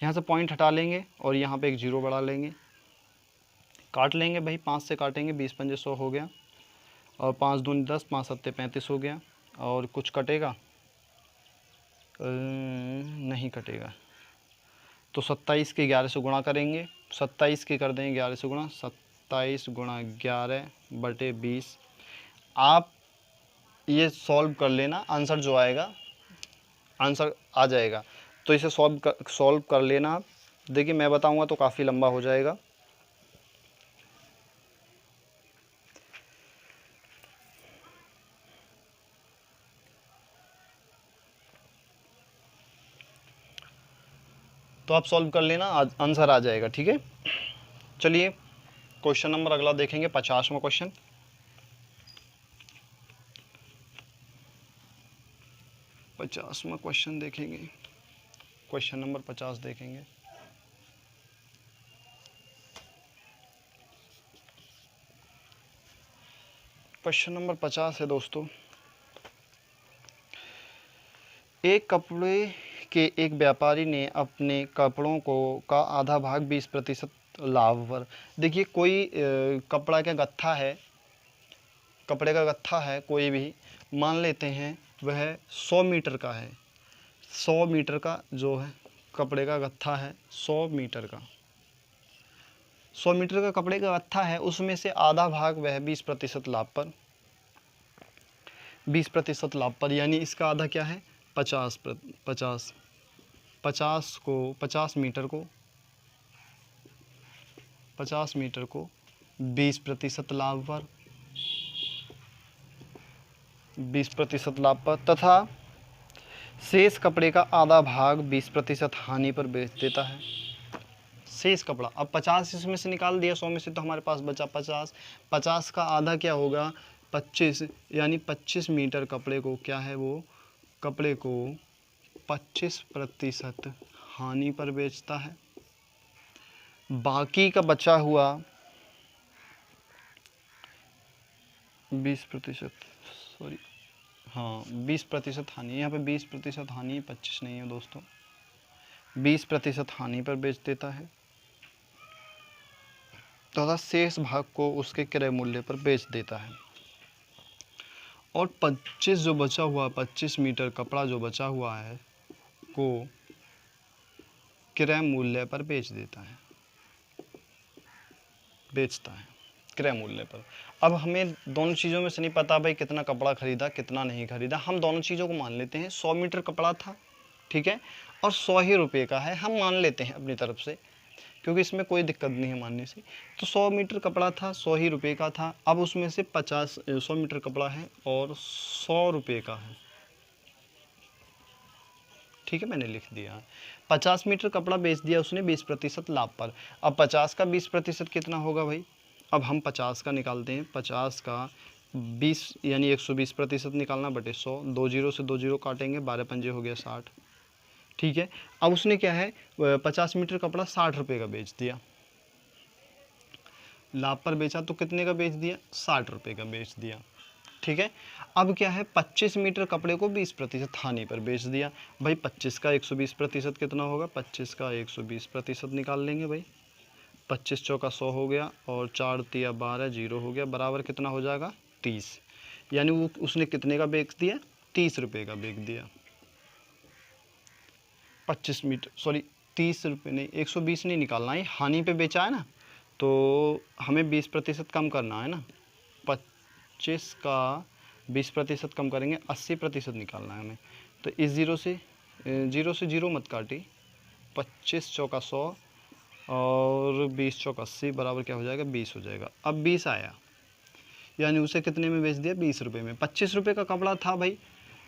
यहाँ से पॉइंट हटा लेंगे और यहाँ पे एक जीरो बढ़ा लेंगे, काट लेंगे भाई, 5 से काटेंगे, 20 पंजे 100 हो गया, और 5 दूनी 10, 5 सत्ते 35 हो गया, और कुछ कटेगा नहीं कटेगा, तो 27 के 11 से गुणा करेंगे, 27 के कर देंगे 11 से गुणा, 27 गुणा 11/20। आप ये सॉल्व कर लेना, आंसर जो आएगा आंसर आ जाएगा, तो इसे सॉल्व कर लेना आप। देखिए मैं बताऊंगा तो काफ़ी लंबा हो जाएगा। तो आप सॉल्व कर लेना, आंसर आ जाएगा। ठीक है, चलिए क्वेश्चन नंबर अगला देखेंगे, 50वां क्वेश्चन। क्वेश्चन देखेंगे, क्वेश्चन नंबर 50 देखेंगे। क्वेश्चन नंबर 50 है दोस्तों, एक कपड़े के एक व्यापारी ने अपने कपड़ों का आधा भाग 20% लाभ पर। देखिए कोई कपड़ा का गत्था है, कपड़े का गत्था है कोई भी, मान लेते हैं वह 100 मीटर का है, 100 मीटर का जो है कपड़े का गत्था है, 100 मीटर का, 100 मीटर का कपड़े का गत्था है, उसमें से आधा भाग वह 20% लाभ पर, 20% लाभ पर, यानी इसका आधा क्या है 50 मीटर को 20% लाभ पर, 20% लाभ पर, तथा शेष कपड़े का आधा भाग 20% हानि पर बेच देता है। शेष कपड़ा, अब 50 इसमें से निकाल दिया, 100 में से, तो हमारे पास बचा 50, 50 का आधा क्या होगा 25, यानी 25 मीटर कपड़े को क्या है, वो कपड़े को 25% हानि पर बेचता है। बाकी का बचा हुआ 20%, सॉरी हाँ 20% हानि, यहाँ पे 20% हानि, 25 नहीं है दोस्तों, 20% हानि पर बेच देता है, तथा शेष भाग को उसके क्रय मूल्य पर बेच देता है। और 25 जो बचा हुआ, 25 मीटर कपड़ा जो बचा हुआ है को क्रय मूल्य पर बेचता है, क्रय मूल्य पर। अब हमें दोनों चीज़ों में से नहीं पता भाई कितना कपड़ा खरीदा कितना नहीं खरीदा, हम दोनों चीज़ों को मान लेते हैं। 100 मीटर कपड़ा था, ठीक है, और 100 ही रुपये का है, हम मान लेते हैं अपनी तरफ से, क्योंकि इसमें कोई दिक्कत नहीं है मानने से। तो 100 मीटर कपड़ा था, 100 ही रुपये का था। अब उसमें से 100 मीटर कपड़ा है और 100 रुपये का है, ठीक है, मैंने लिख दिया। 50 मीटर कपड़ा बेच दिया उसने 20% लाभ पर। अब 50 का 20% कितना होगा भाई, अब हम 50 का निकालते हैं। 50 का 20 यानी 120% निकालना बटे 100, 2 जीरो से 2 जीरो काटेंगे, 12 पंजे हो गया 60। ठीक है, अब उसने क्या है 50 मीटर कपड़ा 60 रुपये का बेच दिया, लाभ पर बेचा तो कितने का बेच दिया, 60 रुपये का बेच दिया। ठीक है, अब क्या है 25 मीटर कपड़े को 20% हानि पर बेच दिया। भाई 25 का 120% कितना होगा, 25 का 120% निकाल लेंगे भाई, 25 चौका 100 हो गया और 4 तिया 12 जीरो हो गया, बराबर कितना हो जाएगा 30। यानी वो उसने कितने का बेच दिया, 30 रुपये का बेच दिया। 25 मीटर सॉरी 30 रुपये नहीं, 120 नहीं निकालना है, हानि पे बेचा है ना, तो हमें 20% कम करना है ना, 25 का 20% कम करेंगे, 80% निकालना है हमें। तो इस जीरो से जीरो मत काटी, 25 चौका 100 और 20 चौका 80 बराबर क्या हो जाएगा, 20 हो जाएगा। अब 20 आया, यानी उसे कितने में बेच दिया, 20 रुपये में। 25 रुपये का कपड़ा था भाई,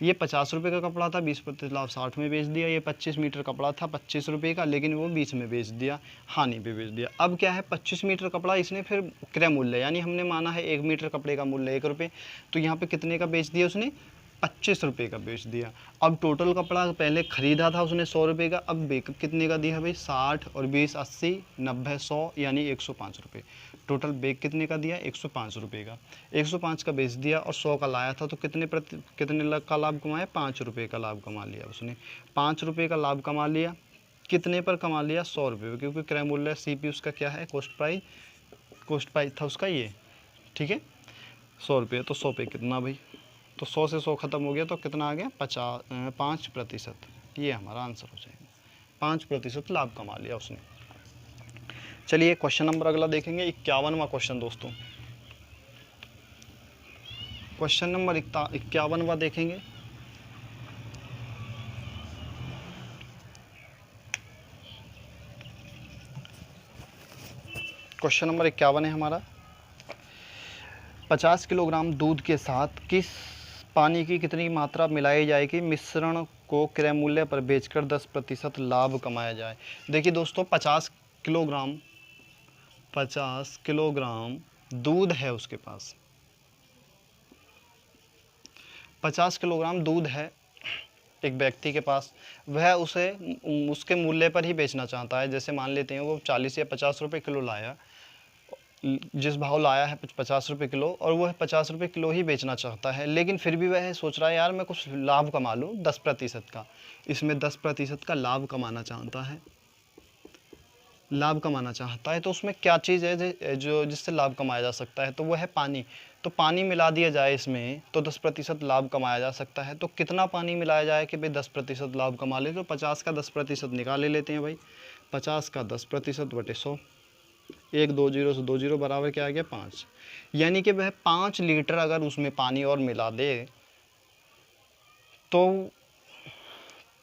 ये 50 रुपये का कपड़ा था, 20% लाभ 60 में बेच दिया। ये 25 मीटर कपड़ा था 25 रुपये का, लेकिन वो 20 में बेच दिया, हानि पे बेच दिया। अब क्या है 25 मीटर कपड़ा इसने फिर क्रय मूल्य, यानी हमने माना है 1 मीटर कपड़े का मूल्य 1 रुपये, तो यहाँ पे कितने का बेच दिया उसने, 25 रुपये का बेच दिया। अब टोटल कपड़ा पहले ख़रीदा था उसने 100 रुपये का, अब बेक कितने का दिया भाई, 60 और 20 80 90 100 यानी 105 रुपये। टोटल बेक कितने का दिया, 105 रुपये का, 105 का बेच दिया और 100 का लाया था, तो कितने का लाभ कमाया, 5 रुपये का लाभ कमा लिया उसने। 5 रुपये का लाभ कमा लिया, कितने पर कमा लिया, 100 रुपये पर, क्योंकि क्रय मूल्य CP उसका क्या है, कॉस्ट प्राइस था उसका ये। ठीक है, 100 रुपये, तो 100 पे कितना भाई, तो 100 से 100 ख़त्म हो गया, तो कितना आ गया 5%। ये हमारा आंसर हो जाएगा, 5% लाभ कमा लिया उसने। चलिए क्वेश्चन नंबर अगला देखेंगे, 51वां क्वेश्चन दोस्तों। क्वेश्चन नंबर 51वां देखेंगे। क्वेश्चन नंबर 51 है हमारा, 50 किलोग्राम दूध के साथ किस पानी की कितनी मात्रा मिलाई जाएगी, मिश्रण को क्रय मूल्य पर बेचकर 10% लाभ कमाया जाए। देखिए दोस्तों 50 किलोग्राम दूध है उसके पास, 50 किलोग्राम दूध है एक व्यक्ति के पास, वह उसे उसके मूल्य पर ही बेचना चाहता है। जैसे मान लेते हैं वो 40 या 50 रुपये किलो लाया, जिस भाव लाया है 50 रुपये किलो, और वह 50 रुपये किलो ही बेचना चाहता है, लेकिन फिर भी वह सोच रहा है यार मैं कुछ लाभ कमा लूँ 10% का, इसमें 10% का लाभ कमाना चाहता है, तो उसमें क्या चीज़ है जो जिससे लाभ कमाया जा सकता है, तो वह है पानी। तो पानी मिला दिया जाए इसमें तो 10% लाभ कमाया जा सकता है। तो कितना पानी मिलाया जाए कि भाई 10% लाभ कमा ले, तो 50 का 10% निकाल लेते हैं भाई, 50 का 10% बटे 100, 1 2 जीरो से 2 जीरो बराबर क्या आ गया 5, यानी कि वह 5 लीटर अगर उसमें पानी और मिला दे तो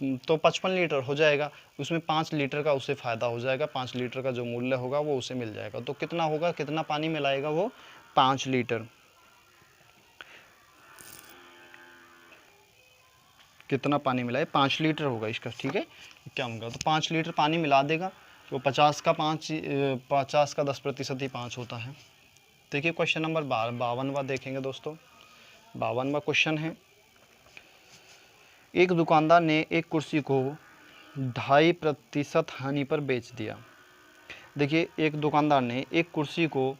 55 लीटर हो जाएगा, उसमें 5 लीटर का उसे फ़ायदा हो जाएगा, 5 लीटर का जो मूल्य होगा वो उसे मिल जाएगा। तो कितना होगा, कितना पानी मिलाएगा वो, 5 लीटर, कितना पानी मिलाए, 5 लीटर होगा इसका। ठीक है, क्या होगा, तो 5 लीटर पानी मिला देगा, तो 50 का 10% ही 5 होता है। देखिए क्वेश्चन नंबर 52वां देखेंगे दोस्तों। 52वां क्वेश्चन है, एक दुकानदार ने एक कुर्सी को 2.5% हानि पर बेच दिया। देखिए एक दुकानदार ने एक कुर्सी को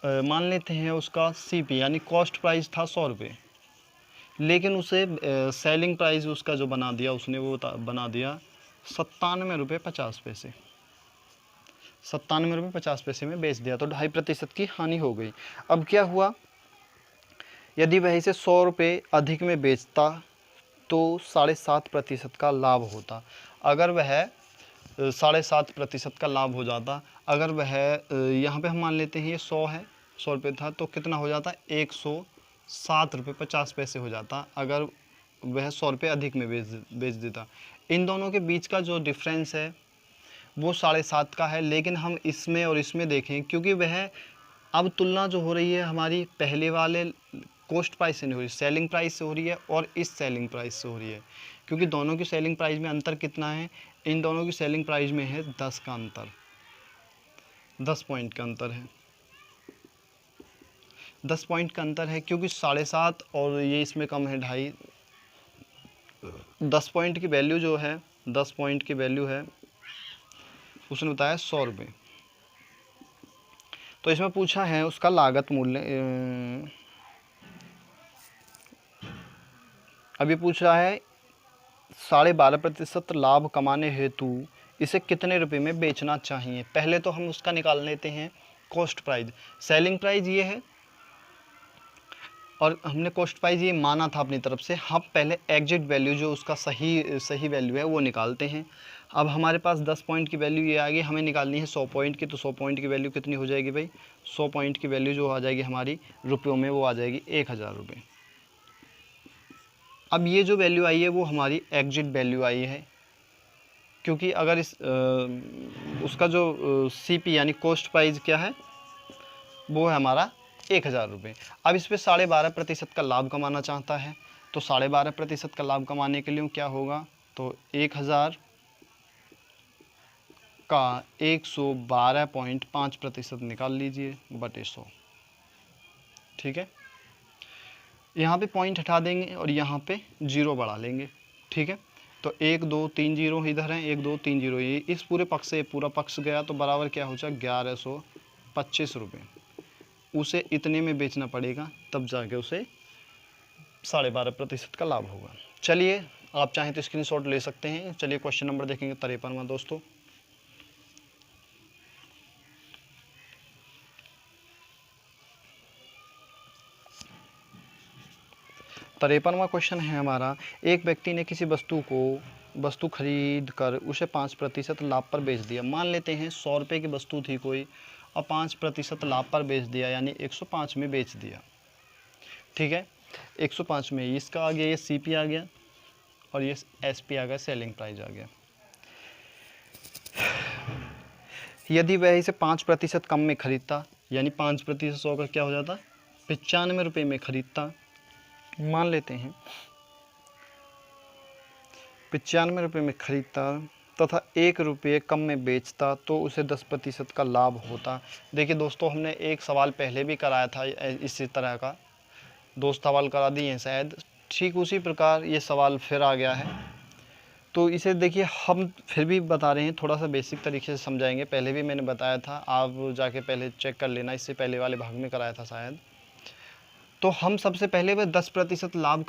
मान लेते हैं उसका CP यानी कॉस्ट प्राइस था 100 रुपये, लेकिन उसे सेलिंग प्राइस उसका जो बना दिया उसने, वो बना दिया 97 रुपये 50 पैसे, 97 रुपये 50 पैसे में बेच दिया, तो 2.5% की हानि हो गई। अब क्या हुआ, यदि वह इसे 100 रुपये अधिक में बेचता तो 7.5% का लाभ होता। अगर वह 7.5% का लाभ हो जाता, अगर वह यहाँ पे हम मान लेते हैं ये 100 है, 100 रुपये था, तो कितना हो जाता, 107 रुपये 50 पैसे हो जाता अगर वह 100 रुपये अधिक में बेच देता। इन दोनों के बीच का जो डिफरेंस है वो 7.5 का है, लेकिन हम इसमें और इसमें देखें, क्योंकि वह अब तुलना जो हो रही है हमारी पहले वाले कॉस्ट प्राइस से नहीं हो रही, सेलिंग प्राइस से हो रही है, और इस सेलिंग प्राइस से हो रही है, क्योंकि दोनों की सेलिंग प्राइस में अंतर कितना है, इन दोनों की सेलिंग प्राइस में है 10 का अंतर, 10 पॉइंट का अंतर है। 10 पॉइंट का अंतर है, क्योंकि 7.5 और ये इसमें कम है 2.5। 10 पॉइंट की वैल्यू जो है, 10 पॉइंट की वैल्यू है, उसने बताया 100 रुपये। तो इसमें पूछा है उसका लागत मूल्य, अभी पूछ रहा है 12.5% लाभ कमाने हेतु इसे कितने रुपए में बेचना चाहिए। पहले तो हम उसका निकाल लेते हैं कॉस्ट प्राइस। सेलिंग प्राइस ये है और हमने कॉस्ट प्राइस ये माना था अपनी तरफ से। हम पहले एग्जिट वैल्यू जो उसका सही वैल्यू है वो निकालते हैं। अब हमारे पास 10 पॉइंट की वैल्यू ये आ गई, हमें निकालनी है 100 पॉइंट की। तो 100 पॉइंट की वैल्यू कितनी हो जाएगी भाई? 100 पॉइंट की वैल्यू जो आ जाएगी हमारी रुपयों में, वो आ जाएगी 1000 रुपये। अब ये जो वैल्यू आई है वो हमारी एग्जिट वैल्यू आई है, क्योंकि अगर उसका जो सीपी यानी कॉस्ट प्राइस क्या है, वो है हमारा 1000 रुपये। अब इस पर 12.5% का लाभ कमाना चाहता है, तो 12.5% का लाभ कमाने के लिए क्या होगा, तो 1000 का 112.5% निकाल लीजिए बटे 100। ठीक है, यहाँ पे पॉइंट हटा देंगे और यहाँ पे 0 बढ़ा लेंगे। ठीक है, तो 1 2 3 0 इधर हैं, 1 2 3 0, ये इस पूरे पक्ष से पूरा पक्ष गया, तो बराबर क्या हो जाए 1125 रुपये। उसे इतने में बेचना पड़ेगा, तब जाके उसे 12.5% का लाभ होगा। चलिए, आप चाहें तो स्क्रीनशॉट ले सकते हैं। चलिए क्वेश्चन नंबर देखेंगे 53वां दोस्तों। 53वां क्वेश्चन है हमारा, एक व्यक्ति ने किसी वस्तु खरीद कर उसे 5% लाभ पर बेच दिया। मान लेते हैं 100 रुपये की वस्तु थी कोई, और 5% लाभ पर बेच दिया, यानी 105 में बेच दिया। ठीक है, 105 में इसका आ गया, ये सीपी आ गया, और ये एसपी आ गया, सेलिंग प्राइस आ गया। यदि वह इसे 5% कम में खरीदता, यानी 5% 100 का क्या हो जाता, 95 रुपये में खरीदता, मान लेते हैं 95 रुपये में खरीदता तथा 1 रुपये कम में बेचता, तो उसे 10% का लाभ होता। देखिए दोस्तों, हमने एक सवाल पहले भी कराया था इसी तरह का, 2 सवाल करा दिए हैं शायद, ठीक उसी प्रकार ये सवाल फिर आ गया है। तो इसे देखिए, हम फिर भी बता रहे हैं, थोड़ा सा बेसिक तरीके से समझाएंगे। पहले भी मैंने बताया था, आप जाके पहले चेक कर लेना, इससे पहले वाले भाग में कराया था शायद। तो हम सबसे पहले वह 10% लाभ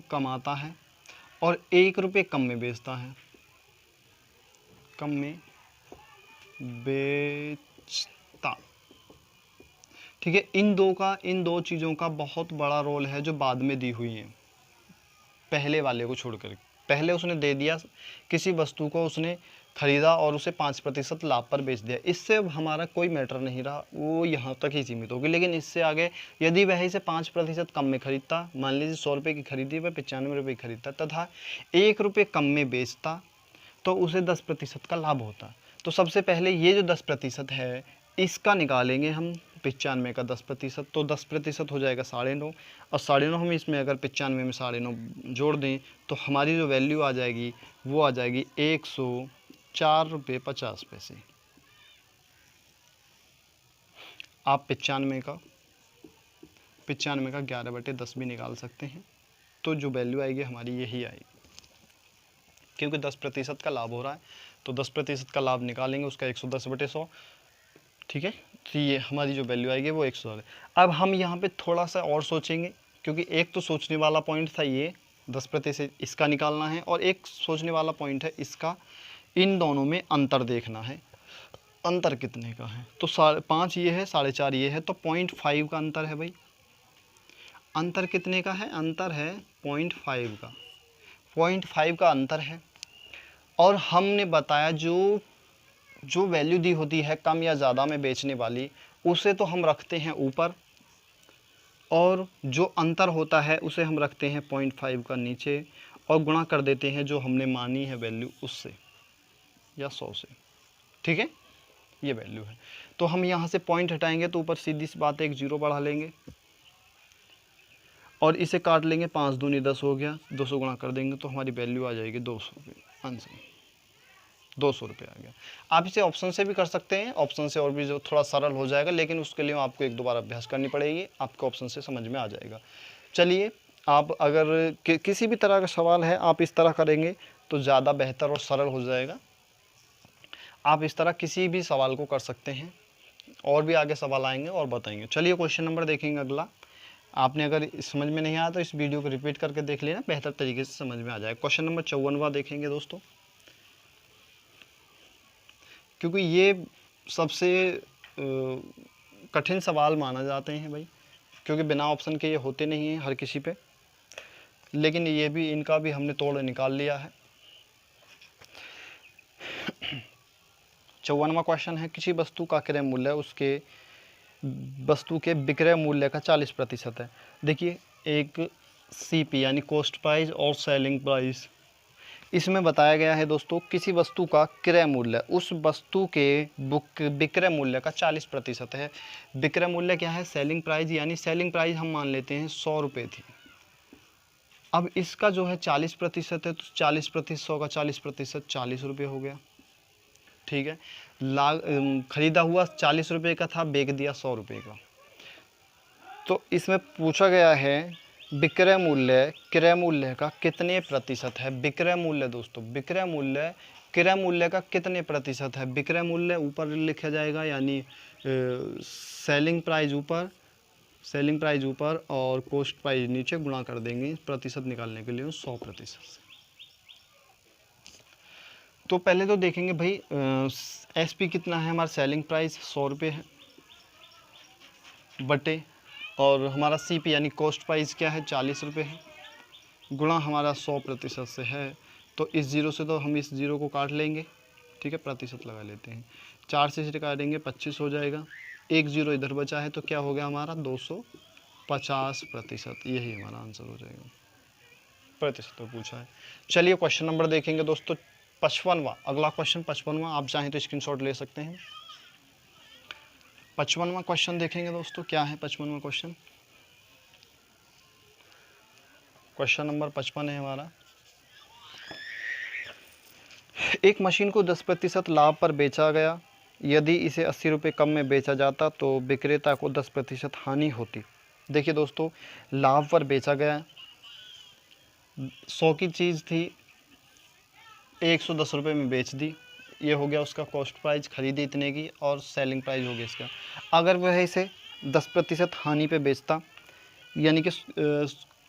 कमाता है और 1 रुपये कम में बेचता है, कम में बेचता। ठीक है, इन दो चीज़ों का बहुत बड़ा रोल है जो बाद में दी हुई हैं, पहले वाले को छोड़कर। पहले उसने दे दिया, किसी वस्तु को उसने खरीदा और उसे 5% लाभ पर बेच दिया, इससे अब हमारा कोई मैटर नहीं रहा, वो यहाँ तक ही सीमित होगी। लेकिन इससे आगे यदि वह इसे 5% कम में खरीदता, मान लीजिए 100 रुपये की खरीदी वह 95 रुपये की खरीदता तथा 1 रुपये कम में बेचता, तो उसे 10% का लाभ होता। तो सबसे पहले ये जो 10% है, इसका निकालेंगे हम 95 का 10%, तो 10% हो जाएगा 9.5, और 9.5 हम इसमें अगर 95 में 9.5 जोड़ दें, तो हमारी जो वैल्यू आ जाएगी वो आ जाएगी 104 रुपये 50 पैसे। आप 95 का 11/10 भी निकाल सकते हैं, तो जो वैल्यू आएगी हमारी यही आएगी, क्योंकि 10% का लाभ हो रहा है। तो 10% का लाभ निकालेंगे, उसका 110/100। ठीक है, तो ये हमारी जो वैल्यू आएगी वो 100 है। अब हम यहाँ पे थोड़ा सा और सोचेंगे, क्योंकि एक तो सोचने वाला पॉइंट था ये 10% इसका निकालना है, और एक सोचने वाला पॉइंट है इसका, इन दोनों में अंतर देखना है, अंतर कितने का है। तो 5 ये है, 4.5 ये है, तो 0.5 का अंतर है भाई। अंतर कितने का है? अंतर है 0.5 का, 0.5 का अंतर है। और हमने बताया जो वैल्यू दी होती है कम या ज़्यादा में बेचने वाली, उसे तो हम रखते हैं ऊपर, और जो अंतर होता है उसे हम रखते हैं 0.5 का नीचे, और गुणा कर देते हैं जो हमने मानी है वैल्यू उससे, या 100 से। ठीक है, ये वैल्यू है। तो हम यहाँ से पॉइंट हटाएंगे तो ऊपर सीधी सी बात है, एक 0 बढ़ा लेंगे, और इसे काट लेंगे, 5 दूनी 10 हो गया, 200 गुणा कर देंगे तो हमारी वैल्यू आ जाएगी 200 रुपये आंसर। ₹200 आ गया। आप इसे ऑप्शन से भी कर सकते हैं, ऑप्शन से और भी जो थोड़ा सरल हो जाएगा, लेकिन उसके लिए आपको 1-2 बार अभ्यास करनी पड़ेगी, आपको ऑप्शन से समझ में आ जाएगा। चलिए, आप अगर किसी भी तरह का सवाल है आप इस तरह करेंगे तो ज़्यादा बेहतर और सरल हो जाएगा। आप इस तरह किसी भी सवाल को कर सकते हैं, और भी आगे सवाल आएंगे और बताएंगे। चलिए क्वेश्चन नंबर देखेंगे अगला। आपने अगर समझ में नहीं आया तो इस वीडियो को रिपीट करके देख लेना, बेहतर तरीके से समझ में आ जाएगा। क्वेश्चन नंबर 54वां देखेंगे दोस्तों, क्योंकि ये सबसे कठिन सवाल माना जाते हैं भाई, क्योंकि बिना ऑप्शन के ये होते नहीं हैं हर किसी पे, लेकिन ये भी इनका भी हमने तोड़ निकाल लिया है। 54वां क्वेश्चन है, किसी वस्तु का क्रय मूल्य उसके वस्तु के विक्रय मूल्य का 40% है। देखिए, एक CP यानी कॉस्ट प्राइस और सेलिंग प्राइस, इसमें बताया गया है दोस्तों किसी वस्तु का क्रय मूल्य उस वस्तु के विक्रय मूल्य का 40% है। विक्रय मूल्य क्या है? सेलिंग प्राइस, यानी सेलिंग प्राइस हम मान लेते हैं 100 रुपये थी। अब इसका जो है 40% है, तो 40% 100 का 40% 40 रुपये हो गया। ठीक है, खरीदा हुआ 40 रुपये का था, बेच दिया 100 रुपये का। तो इसमें पूछा गया है विक्रय मूल्य क्रय मूल्य का कितने प्रतिशत है। विक्रय मूल्य दोस्तों, विक्रय मूल्य क्रय मूल्य का कितने प्रतिशत है। विक्रय मूल्य ऊपर लिखा जाएगा, यानी सेलिंग प्राइस ऊपर और कॉस्ट प्राइस नीचे, गुणा कर देंगे प्रतिशत निकालने के लिए 100% से। तो पहले तो देखेंगे भाई SP कितना है, हमारा सेलिंग प्राइस 100 रुपये है, बटे और हमारा CP यानी कॉस्ट प्राइस क्या है 40 रुपये है, गुणा हमारा 100% से है। तो इस जीरो से तो हम इस जीरो को काट लेंगे, ठीक है, प्रतिशत लगा लेते हैं। 4 से काटेंगे 25 हो जाएगा, एक जीरो इधर बचा है, तो क्या हो गया हमारा 250%। यही हमारा आंसर हो जाएगा, प्रतिशत तो पूछा है। चलिए क्वेश्चन नंबर देखेंगे दोस्तों 55वां, अगला क्वेश्चन 55वां, आप चाहें तो स्क्रीनशॉट ले सकते हैं। 55वां क्वेश्चन देखेंगे दोस्तों, क्या है 55वां क्वेश्चन। क्वेश्चन नंबर 55 है हमारा, एक मशीन को 10% लाभ पर बेचा गया, यदि इसे 80 रुपये कम में बेचा जाता तो विक्रेता को 10% हानि होती। देखिए दोस्तों, लाभ पर बेचा गया, 100 की चीज़ थी, 110 रुपये में बेच दी, ये हो गया उसका कॉस्ट प्राइस, खरीदी इतने की, और सेलिंग प्राइस हो गया इसका। अगर वह इसे 10% हानि पे बेचता, यानी कि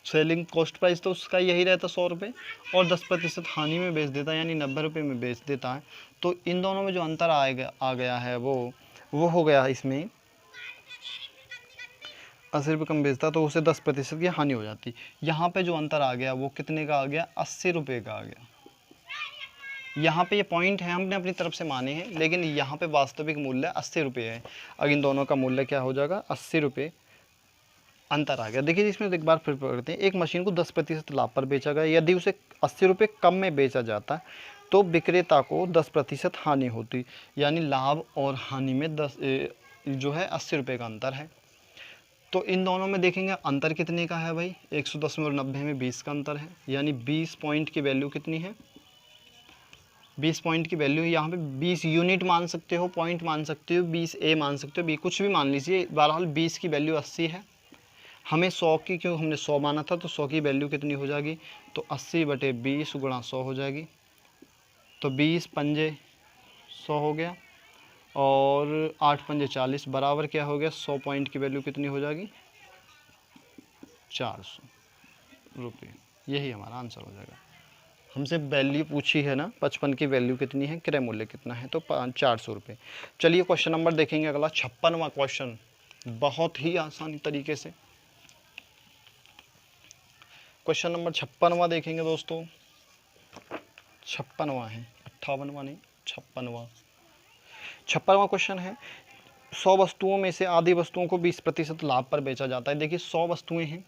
सेलिंग कॉस्ट प्राइस तो उसका यही रहता 100 रुपये, और 10% हानि में बेच देता, यानी 90 रुपये में बेच देता है, तो इन दोनों में जो अंतर आ गया है वो हो गया इसमें 80 रुपये कम बेचता तो उसे 10% की हानि हो जाती। यहाँ पे जो अंतर आ गया वो कितने का आ गया, 80 रुपये का आ गया। यहाँ पे ये पॉइंट है, हमने अपनी तरफ से माने हैं, लेकिन यहाँ पे वास्तविक मूल्य 80 रुपये है। अब इन दोनों का मूल्य क्या हो जाएगा, 80 रुपये अंतर आ गया। देखिए इसमें एक बार फिर पढ़ते हैं, एक मशीन को 10% लाभ पर बेचा गया, यदि उसे 80 रुपये कम में बेचा जाता तो विक्रेता को 10% हानि होती, यानी लाभ और हानि में 80 रुपये का अंतर है। तो इन दोनों में देखेंगे अंतर कितने का है भाई, 110 में और 90 में 20 का अंतर है, यानी 20 पॉइंट की वैल्यू कितनी है, 20 पॉइंट की वैल्यू यहाँ पे 20 यूनिट मान सकते हो, पॉइंट मान सकते हो, 20A मान सकते हो, कुछ भी मान लीजिए, बहरहाल 20 की वैल्यू 80 है। हमें 100 की, क्यों हमने 100 माना था, तो 100 की वैल्यू कितनी हो जाएगी, तो 80/20 गुणा 100 हो जाएगी, तो 20 पंजे 100 हो गया, और 8 पंजे 40 बराबर क्या हो गया, 100 पॉइंट की वैल्यू कितनी हो जाएगी, 400 रुपये। यही हमारा आंसर हो जाएगा। हमसे वैल्यू पूछी है ना, 55 की वैल्यू कितनी है, क्रय मूल्य कितना है, तो 400 रुपये। चलिए क्वेश्चन नंबर देखेंगे अगला 56वां क्वेश्चन, बहुत ही आसानी तरीके से क्वेश्चन नंबर 56वां देखेंगे दोस्तों। 56वां है, 58वां नहीं, 56वां क्वेश्चन है, 100 वस्तुओं में से आधी वस्तुओं को 20% लाभ पर बेचा जाता है। देखिए 100 वस्तुएं हैं,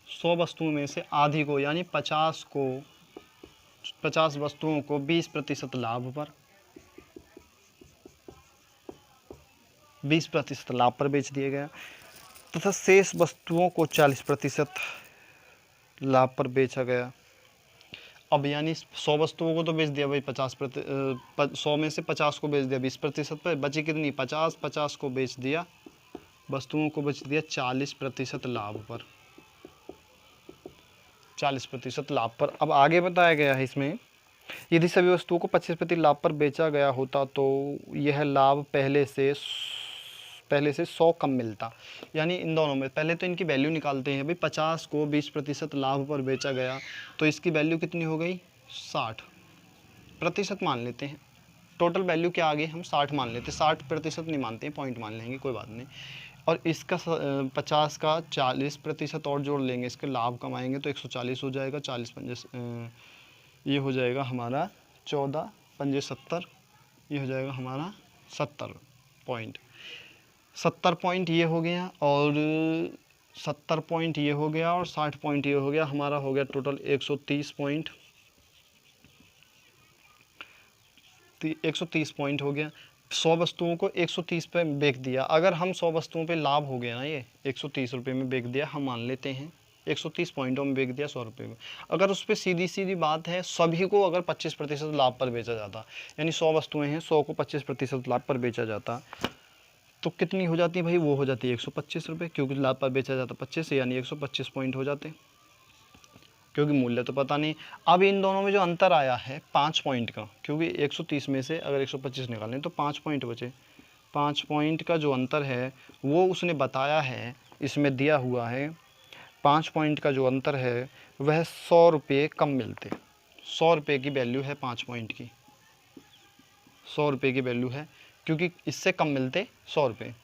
100 वस्तुओं में से आधी को, यानी 50 वस्तुओं को 20% लाभ पर, 20% लाभ पर बेच दिया गया, तथा शेष वस्तुओं को 40% लाभ पर बेचा गया। अब यानी 100 वस्तुओं को तो बेच दिया भाई 100 में से 50 को बेच दिया 20% पर, बची कितनी 50 को बेच दिया, वस्तुओं को बेच दिया 40% लाभ पर, 40% लाभ पर। अब आगे बताया गया है इसमें, यदि सभी वस्तुओं को 25% लाभ पर बेचा गया होता तो यह लाभ पहले से 100 कम मिलता। यानी इन दोनों में पहले तो इनकी वैल्यू निकालते हैं भाई, 50 को 20% लाभ पर बेचा गया तो इसकी वैल्यू कितनी हो गई 60% मान लेते हैं। टोटल वैल्यू क्या आ गई, हम 60 मान लेते हैं, 60% नहीं मानते हैं, पॉइंट मान लेंगे, कोई बात नहीं। और इसका 50 का 40% और जोड़ लेंगे, इसके लाभ कमाएंगे तो 140 हो जाएगा, 40 पंजे ये हो जाएगा हमारा 14 पंजे 70, ये हो जाएगा हमारा 70 पॉइंट, 70 पॉइंट ये हो गया, और 70 पॉइंट ये हो गया, और 60 पॉइंट ये हो गया, हमारा हो गया टोटल 130 पॉइंट, 130 पॉइंट हो गया। 100 वस्तुओं को 130 पे बेच दिया, अगर हम 100 वस्तुओं पे लाभ हो गया ना, ये 130 रुपये में बेच दिया, हम मान लेते हैं 130 पॉइंटों में बेच दिया 100 रुपये में। अगर उस पर सीधी सीधी बात है, सभी को अगर 25% लाभ पर बेचा जाता, यानी 100 वस्तुएं हैं, 100 को 25% लाभ पर बेचा जाता, तो कितनी हो जाती है भाई, वो हो जाती है 125 रुपये, क्योंकि लाभ पर बेचा जाता 25, यानी 125 पॉइंट हो जाते, क्योंकि मूल्य तो पता नहीं। अब इन दोनों में जो अंतर आया है 5 पॉइंट का, क्योंकि 130 में से अगर 125 निकालें तो 5 पॉइंट बचे, 5 पॉइंट का जो अंतर है वो उसने बताया है, इसमें दिया हुआ है 5 पॉइंट का जो अंतर है वह 100 रुपये कम मिलते, 100 रुपये की वैल्यू है 5 पॉइंट की, 100 रुपये की वैल्यू है, क्योंकि इससे कम मिलते 100 रुपये।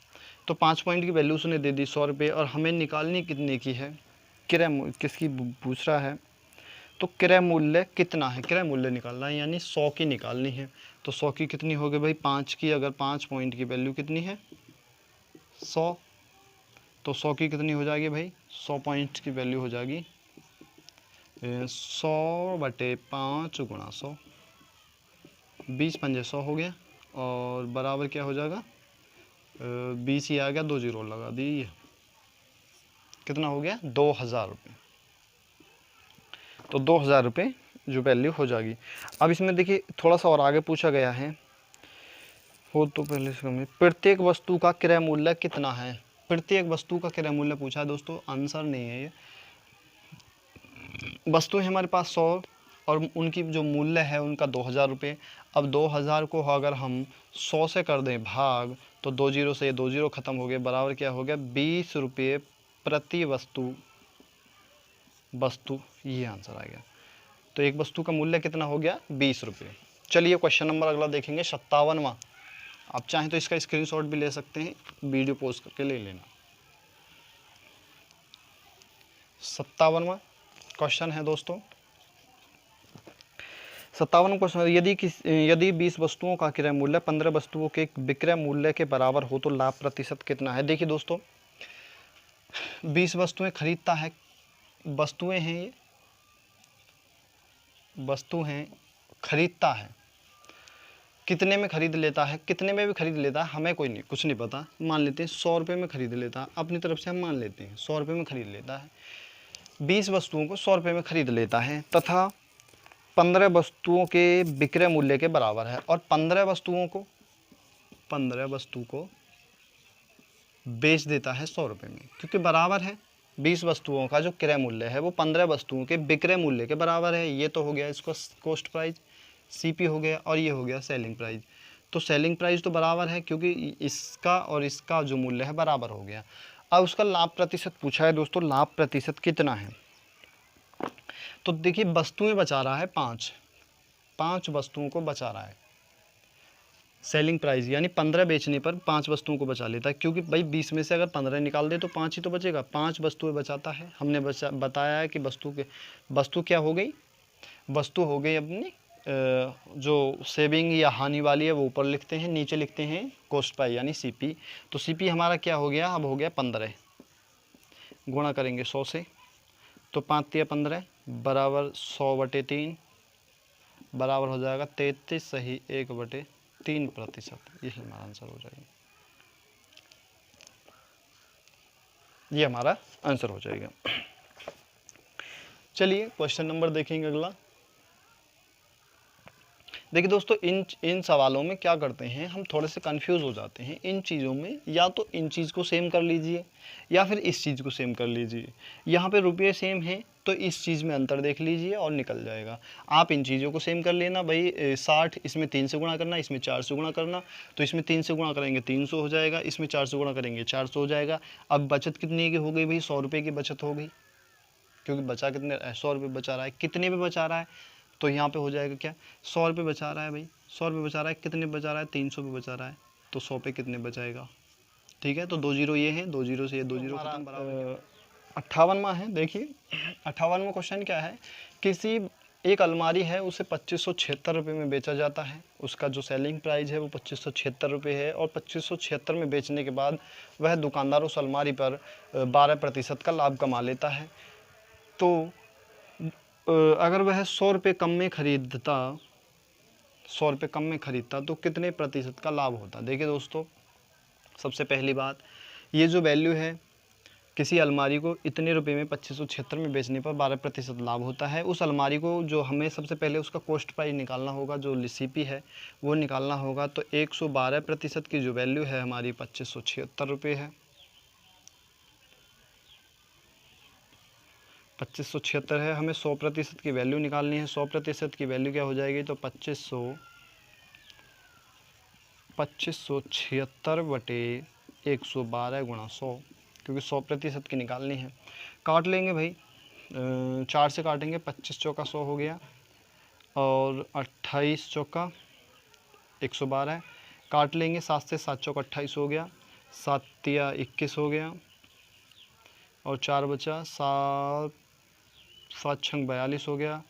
तो 5 पॉइंट की वैल्यू उसने दे दी 100 रुपये, और हमें निकालनी कितने की है, क्रय किसकी पूछ रहा है, तो क्रय मूल्य कितना है, क्रय मूल्य निकालना है, यानी 100 की निकालनी है। तो 100 की कितनी हो गई भाई 5 की, अगर 5 पॉइंट की वैल्यू कितनी है 100, तो 100 की कितनी हो जाएगी भाई, 100 पॉइंट की वैल्यू हो जाएगी 100/5 गुणा 100, 20 पंजे 100 हो गया, और बराबर क्या हो जाएगा 20 ही आ गया, 2 जीरो लगा दी, कितना हो गया 2000 रुपये। तो 2000 रुपये जो वैल्यू हो जाएगी। अब इसमें देखिए थोड़ा सा और आगे पूछा गया है, हो तो पहले से प्रत्येक वस्तु का क्रय मूल्य कितना है, प्रत्येक वस्तु का क्रय मूल्य पूछा है दोस्तों, आंसर नहीं है ये। वस्तु है हमारे पास 100, और उनकी जो मूल्य है उनका 2000 रुपये। अब 2000 को अगर हम 100 से कर दें भाग, तो 2 जीरो से ये 2 जीरो खत्म हो गए, बराबर क्या हो गया 20 रुपये प्रति वस्तु, ये आंसर आ गया। तो एक वस्तु का मूल्य कितना हो गया 20 रुपये। चलिए क्वेश्चन नंबर अगला देखेंगे 57वां। आप चाहें तो इसका स्क्रीनशॉट भी ले सकते हैं, वीडियो पोस्ट करके ले लेना। 57वां क्वेश्चन है दोस्तों, 57वां क्वेश्चन, यदि 20 वस्तुओं का क्रय मूल्य 15 वस्तुओं के विक्रय मूल्य के बराबर हो तो लाभ प्रतिशत कितना है। देखिए दोस्तों 20 वस्तुएं खरीदता है, वस्तुएं हैं ये, वस्तु हैं, खरीदता है, कितने में खरीद लेता है, कितने में भी खरीद लेता है हमें कोई नहीं, कुछ नहीं पता, मान लेते हैं 100 रुपये में खरीद लेता है, अपनी तरफ से हम मान लेते हैं 100 रुपये में खरीद लेता है, 20 वस्तुओं को 100 रुपये में खरीद लेता है, तथा 15 वस्तुओं के विक्रय मूल्य के बराबर है, और 15 वस्तु को बेच देता है 100 रुपये में, क्योंकि बराबर है 20 वस्तुओं का जो क्रय मूल्य है वो 15 वस्तुओं के विक्रय मूल्य के बराबर है। ये तो हो गया इसको कॉस्ट प्राइस सीपी हो गया, और ये हो गया सेलिंग प्राइस। तो सेलिंग प्राइस तो बराबर है, क्योंकि इसका और इसका जो मूल्य है बराबर हो गया। अब उसका लाभ प्रतिशत पूछा है दोस्तों, लाभ प्रतिशत कितना है। तो देखिए वस्तुएं बचा रहा है 5 वस्तुओं को बचा रहा है, सेलिंग प्राइस यानी 15 बेचने पर 5 वस्तुओं को बचा लेता है, क्योंकि भाई 20 में से अगर 15 निकाल दे तो 5 ही तो बचेगा, 5 वस्तुएं बचाता है। हमने बताया है कि वस्तु क्या हो गई, वस्तु हो गई अपनी जो सेविंग या हानि वाली है वो ऊपर लिखते हैं, नीचे लिखते हैं कॉस्ट प्राइस यानी सीपी। तो सीपी हमारा क्या हो गया, अब हो गया 15, गुणा करेंगे 100 से, तो 5 या 15 बराबर 100/3 बराबर हो जाएगा 33 सही 1/3%। यही हमारा आंसर हो जाएगा, ये हमारा आंसर हो जाएगा। चलिए क्वेश्चन नंबर देखेंगे अगला। देखिए दोस्तों, इन सवालों में क्या करते हैं, हम थोड़े से कंफ्यूज हो जाते हैं इन चीज़ों में। या तो इन चीज़ को सेम कर लीजिए या फिर इस चीज़ को सेम कर लीजिए। यहाँ पे रुपये सेम हैं तो इस चीज़ में अंतर देख लीजिए और निकल जाएगा। आप इन चीज़ों को सेम कर लेना भाई। 60 इसमें 3 से गुणा करना, इसमें 4 से गुणा करना, तो इसमें 3 से गुणा करेंगे 300 हो जाएगा, इसमें 4 से गुणा करेंगे 400 हो जाएगा। अब बचत कितने की हो गई भाई? 100 रुपये की बचत हो गई, क्योंकि बचा कितने, 100 रुपये बचा रहा है। कितने पे बचा रहा है? तो यहाँ पे हो जाएगा क्या, 100 रुपये बचा रहा है भाई। 100 रुपये बचा रहा है, कितने बचा रहा है? 300 पे बचा रहा है, तो 100 पे कितने बचाएगा? ठीक है, तो 2 जीरो ये है, 2 जीरो से ये 2 जीरो खत्म, बराबर 58वां है। देखिए 58वां क्वेश्चन क्या है, किसी एक अलमारी है, उसे 2576 रुपये में बेचा जाता है। उसका जो सेलिंग प्राइस है वो 2576 रुपये है, और 2576 में बेचने के बाद वह दुकानदार उस अलमारी पर 12% का लाभ कमा लेता है। तो अगर वह 100 रुपये कम में ख़रीदता, 100 रुपये कम में ख़रीदता तो कितने प्रतिशत का लाभ होता? देखिए दोस्तों, सबसे पहली बात, ये जो वैल्यू है, किसी अलमारी को इतने रुपए में 2576 में बेचने पर 12% लाभ होता है। उस अलमारी को जो हमें सबसे पहले उसका कॉस्ट प्राइस निकालना होगा, जो सीपी है वो निकालना होगा। तो 112% की जो वैल्यू है हमारी 2576 रुपये है। 2576 है, हमें 100% की वैल्यू निकालनी है। 100% की वैल्यू क्या हो जाएगी? तो 2576 बटे 112 गुणा 100, क्योंकि 100% की निकालनी है। काट लेंगे भाई, 4 से काटेंगे, 25 चौका 100 हो गया, और 28 चौका 112 काट लेंगे, 7 से 7 चौका 28 हो गया, 7 तिया 21 हो गया, और 4 बचा, 7 छंग 42 हो गया,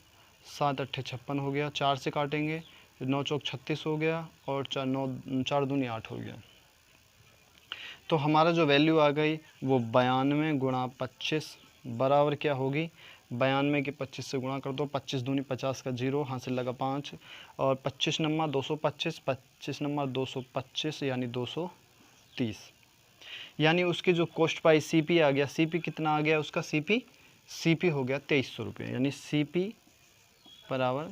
7 अट्ठे 56 हो गया। 4 से काटेंगे, 9 चौक 36 हो गया, और 4 दूनी 8 हो गया। तो हमारा जो वैल्यू आ गई वो 92 गुणा 25 बराबर क्या होगी? 92 के 25 से गुणा कर दो, 25 दूनी 50 का 0, हासिल लगा 5, और 25 नंबर 225, 25 नंबर 225 यानी 230। यानी उसकी जो कॉस्ट प्राइस सीपी आ गया, सीपी कितना आ गया उसका? सीपी हो गया 2300 रुपये, यानी सीपी बराबर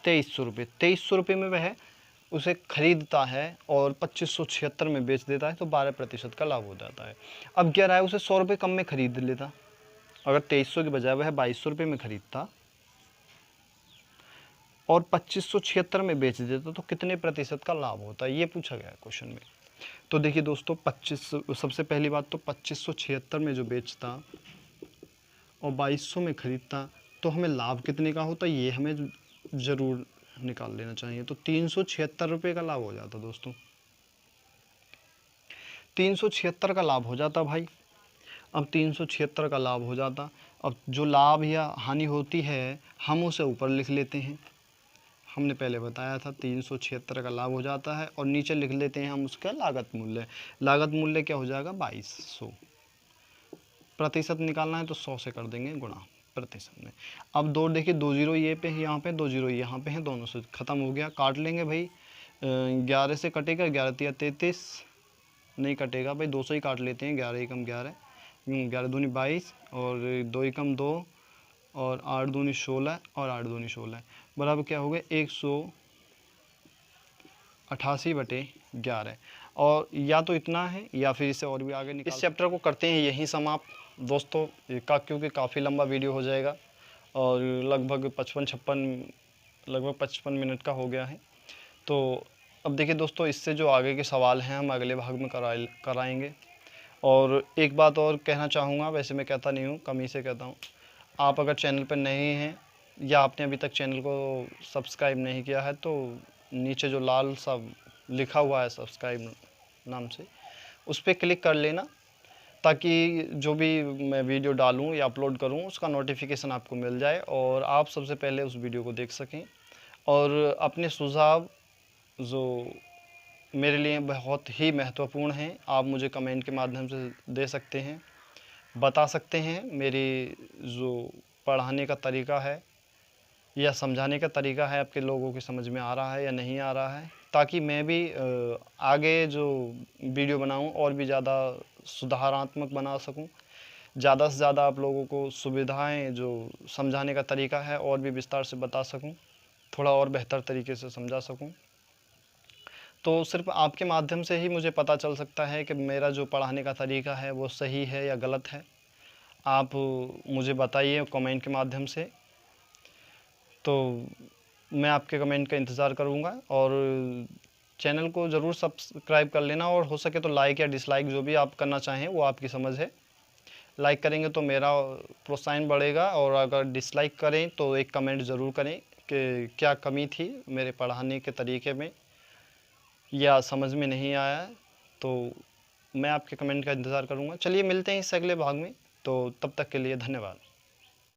2300 रुपये। 2300 रुपये में वह उसे खरीदता है और 2576 में बेच देता है, तो 12% का लाभ हो जाता है। अब क्या रहा है, उसे 100 रुपये कम में खरीद लेता। अगर 2300 के बजाय वह 2200 रुपये में खरीदता और 2576 में बेच देता, तो कितने प्रतिशत का लाभ होता है, ये पूछा गया है क्वेश्चन में। तो देखिए दोस्तों, 2500, सबसे पहली बात तो 2576 में जो बेचता और 2200 में ख़रीदता, तो हमें लाभ कितने का होता, ये हमें ज़रूर निकाल लेना चाहिए। तो 376 रुपये का लाभ हो जाता दोस्तों, 376 का लाभ हो जाता भाई। अब 376 का लाभ हो जाता, अब जो लाभ या हानि होती है हम उसे ऊपर लिख लेते हैं। हमने पहले बताया था 376 का लाभ हो जाता है, और नीचे लिख लेते हैं हम उसका लागत मूल्य। लागत मूल्य क्या हो जाएगा? 2200। प्रतिशत निकालना है तो 100 से कर देंगे गुणा प्रतिशत में। अब दो देखिए, 2 जीरो ये पे है, यहाँ पे 2 जीरो यहाँ पे है, दोनों से ख़त्म हो गया। काट लेंगे भाई, 11 से कटेगा, 11 तिया 33, नहीं कटेगा भाई, 2 से ही काट लेते हैं। 11 एकम 11, 11 दूनी 22, और 2 एकम 2, और 8 दूनी 16, और 8 दूनी 16 बराबर क्या हो गया? 188 बटे 11। और या तो इतना है या फिर इसे और भी आगे निकाल। इस चैप्टर को करते हैं यहीं समाप्त दोस्तों, क्योंकि काफ़ी लंबा वीडियो हो जाएगा, और लगभग 55 मिनट का हो गया है। तो अब देखिए दोस्तों, इससे जो आगे के सवाल हैं हम अगले भाग में कराएंगे। और एक बात और कहना चाहूँगा, वैसे मैं कहता नहीं हूँ, कम ही से कहता हूँ, आप अगर चैनल पर नए हैं या आपने अभी तक चैनल को सब्सक्राइब नहीं किया है, तो नीचे जो लाल सा लिखा हुआ है सब्सक्राइब नाम से, उस पर क्लिक कर लेना, ताकि जो भी मैं वीडियो डालूं या अपलोड करूं उसका नोटिफिकेशन आपको मिल जाए, और आप सबसे पहले उस वीडियो को देख सकें। और अपने सुझाव जो मेरे लिए बहुत ही महत्वपूर्ण हैं, आप मुझे कमेंट के माध्यम से दे सकते हैं, बता सकते हैं मेरी जो पढ़ाने का तरीका है या समझाने का तरीका है आपके लोगों की समझ में आ रहा है या नहीं आ रहा है, ताकि मैं भी आगे जो वीडियो बनाऊं और भी ज़्यादा सुधारात्मक बना सकूं। ज़्यादा से ज़्यादा आप लोगों को सुविधाएं जो समझाने का तरीका है और भी विस्तार से बता सकूं, थोड़ा और बेहतर तरीके से समझा सकूं। तो सिर्फ आपके माध्यम से ही मुझे पता चल सकता है कि मेरा जो पढ़ाने का तरीका है वो सही है या गलत है। आप मुझे बताइए कमेंट के माध्यम से, तो मैं आपके कमेंट का इंतज़ार करूँगा। और चैनल को ज़रूर सब्सक्राइब कर लेना, और हो सके तो लाइक या डिसलाइक जो भी आप करना चाहें वो आपकी समझ है। लाइक करेंगे तो मेरा प्रोत्साहन बढ़ेगा, और अगर डिसलाइक करें तो एक कमेंट ज़रूर करें कि क्या कमी थी मेरे पढ़ाने के तरीके में या समझ में नहीं आया। तो मैं आपके कमेंट का इंतज़ार करूँगा। चलिए मिलते हैं इस अगले भाग में, तो तब तक के लिए धन्यवाद।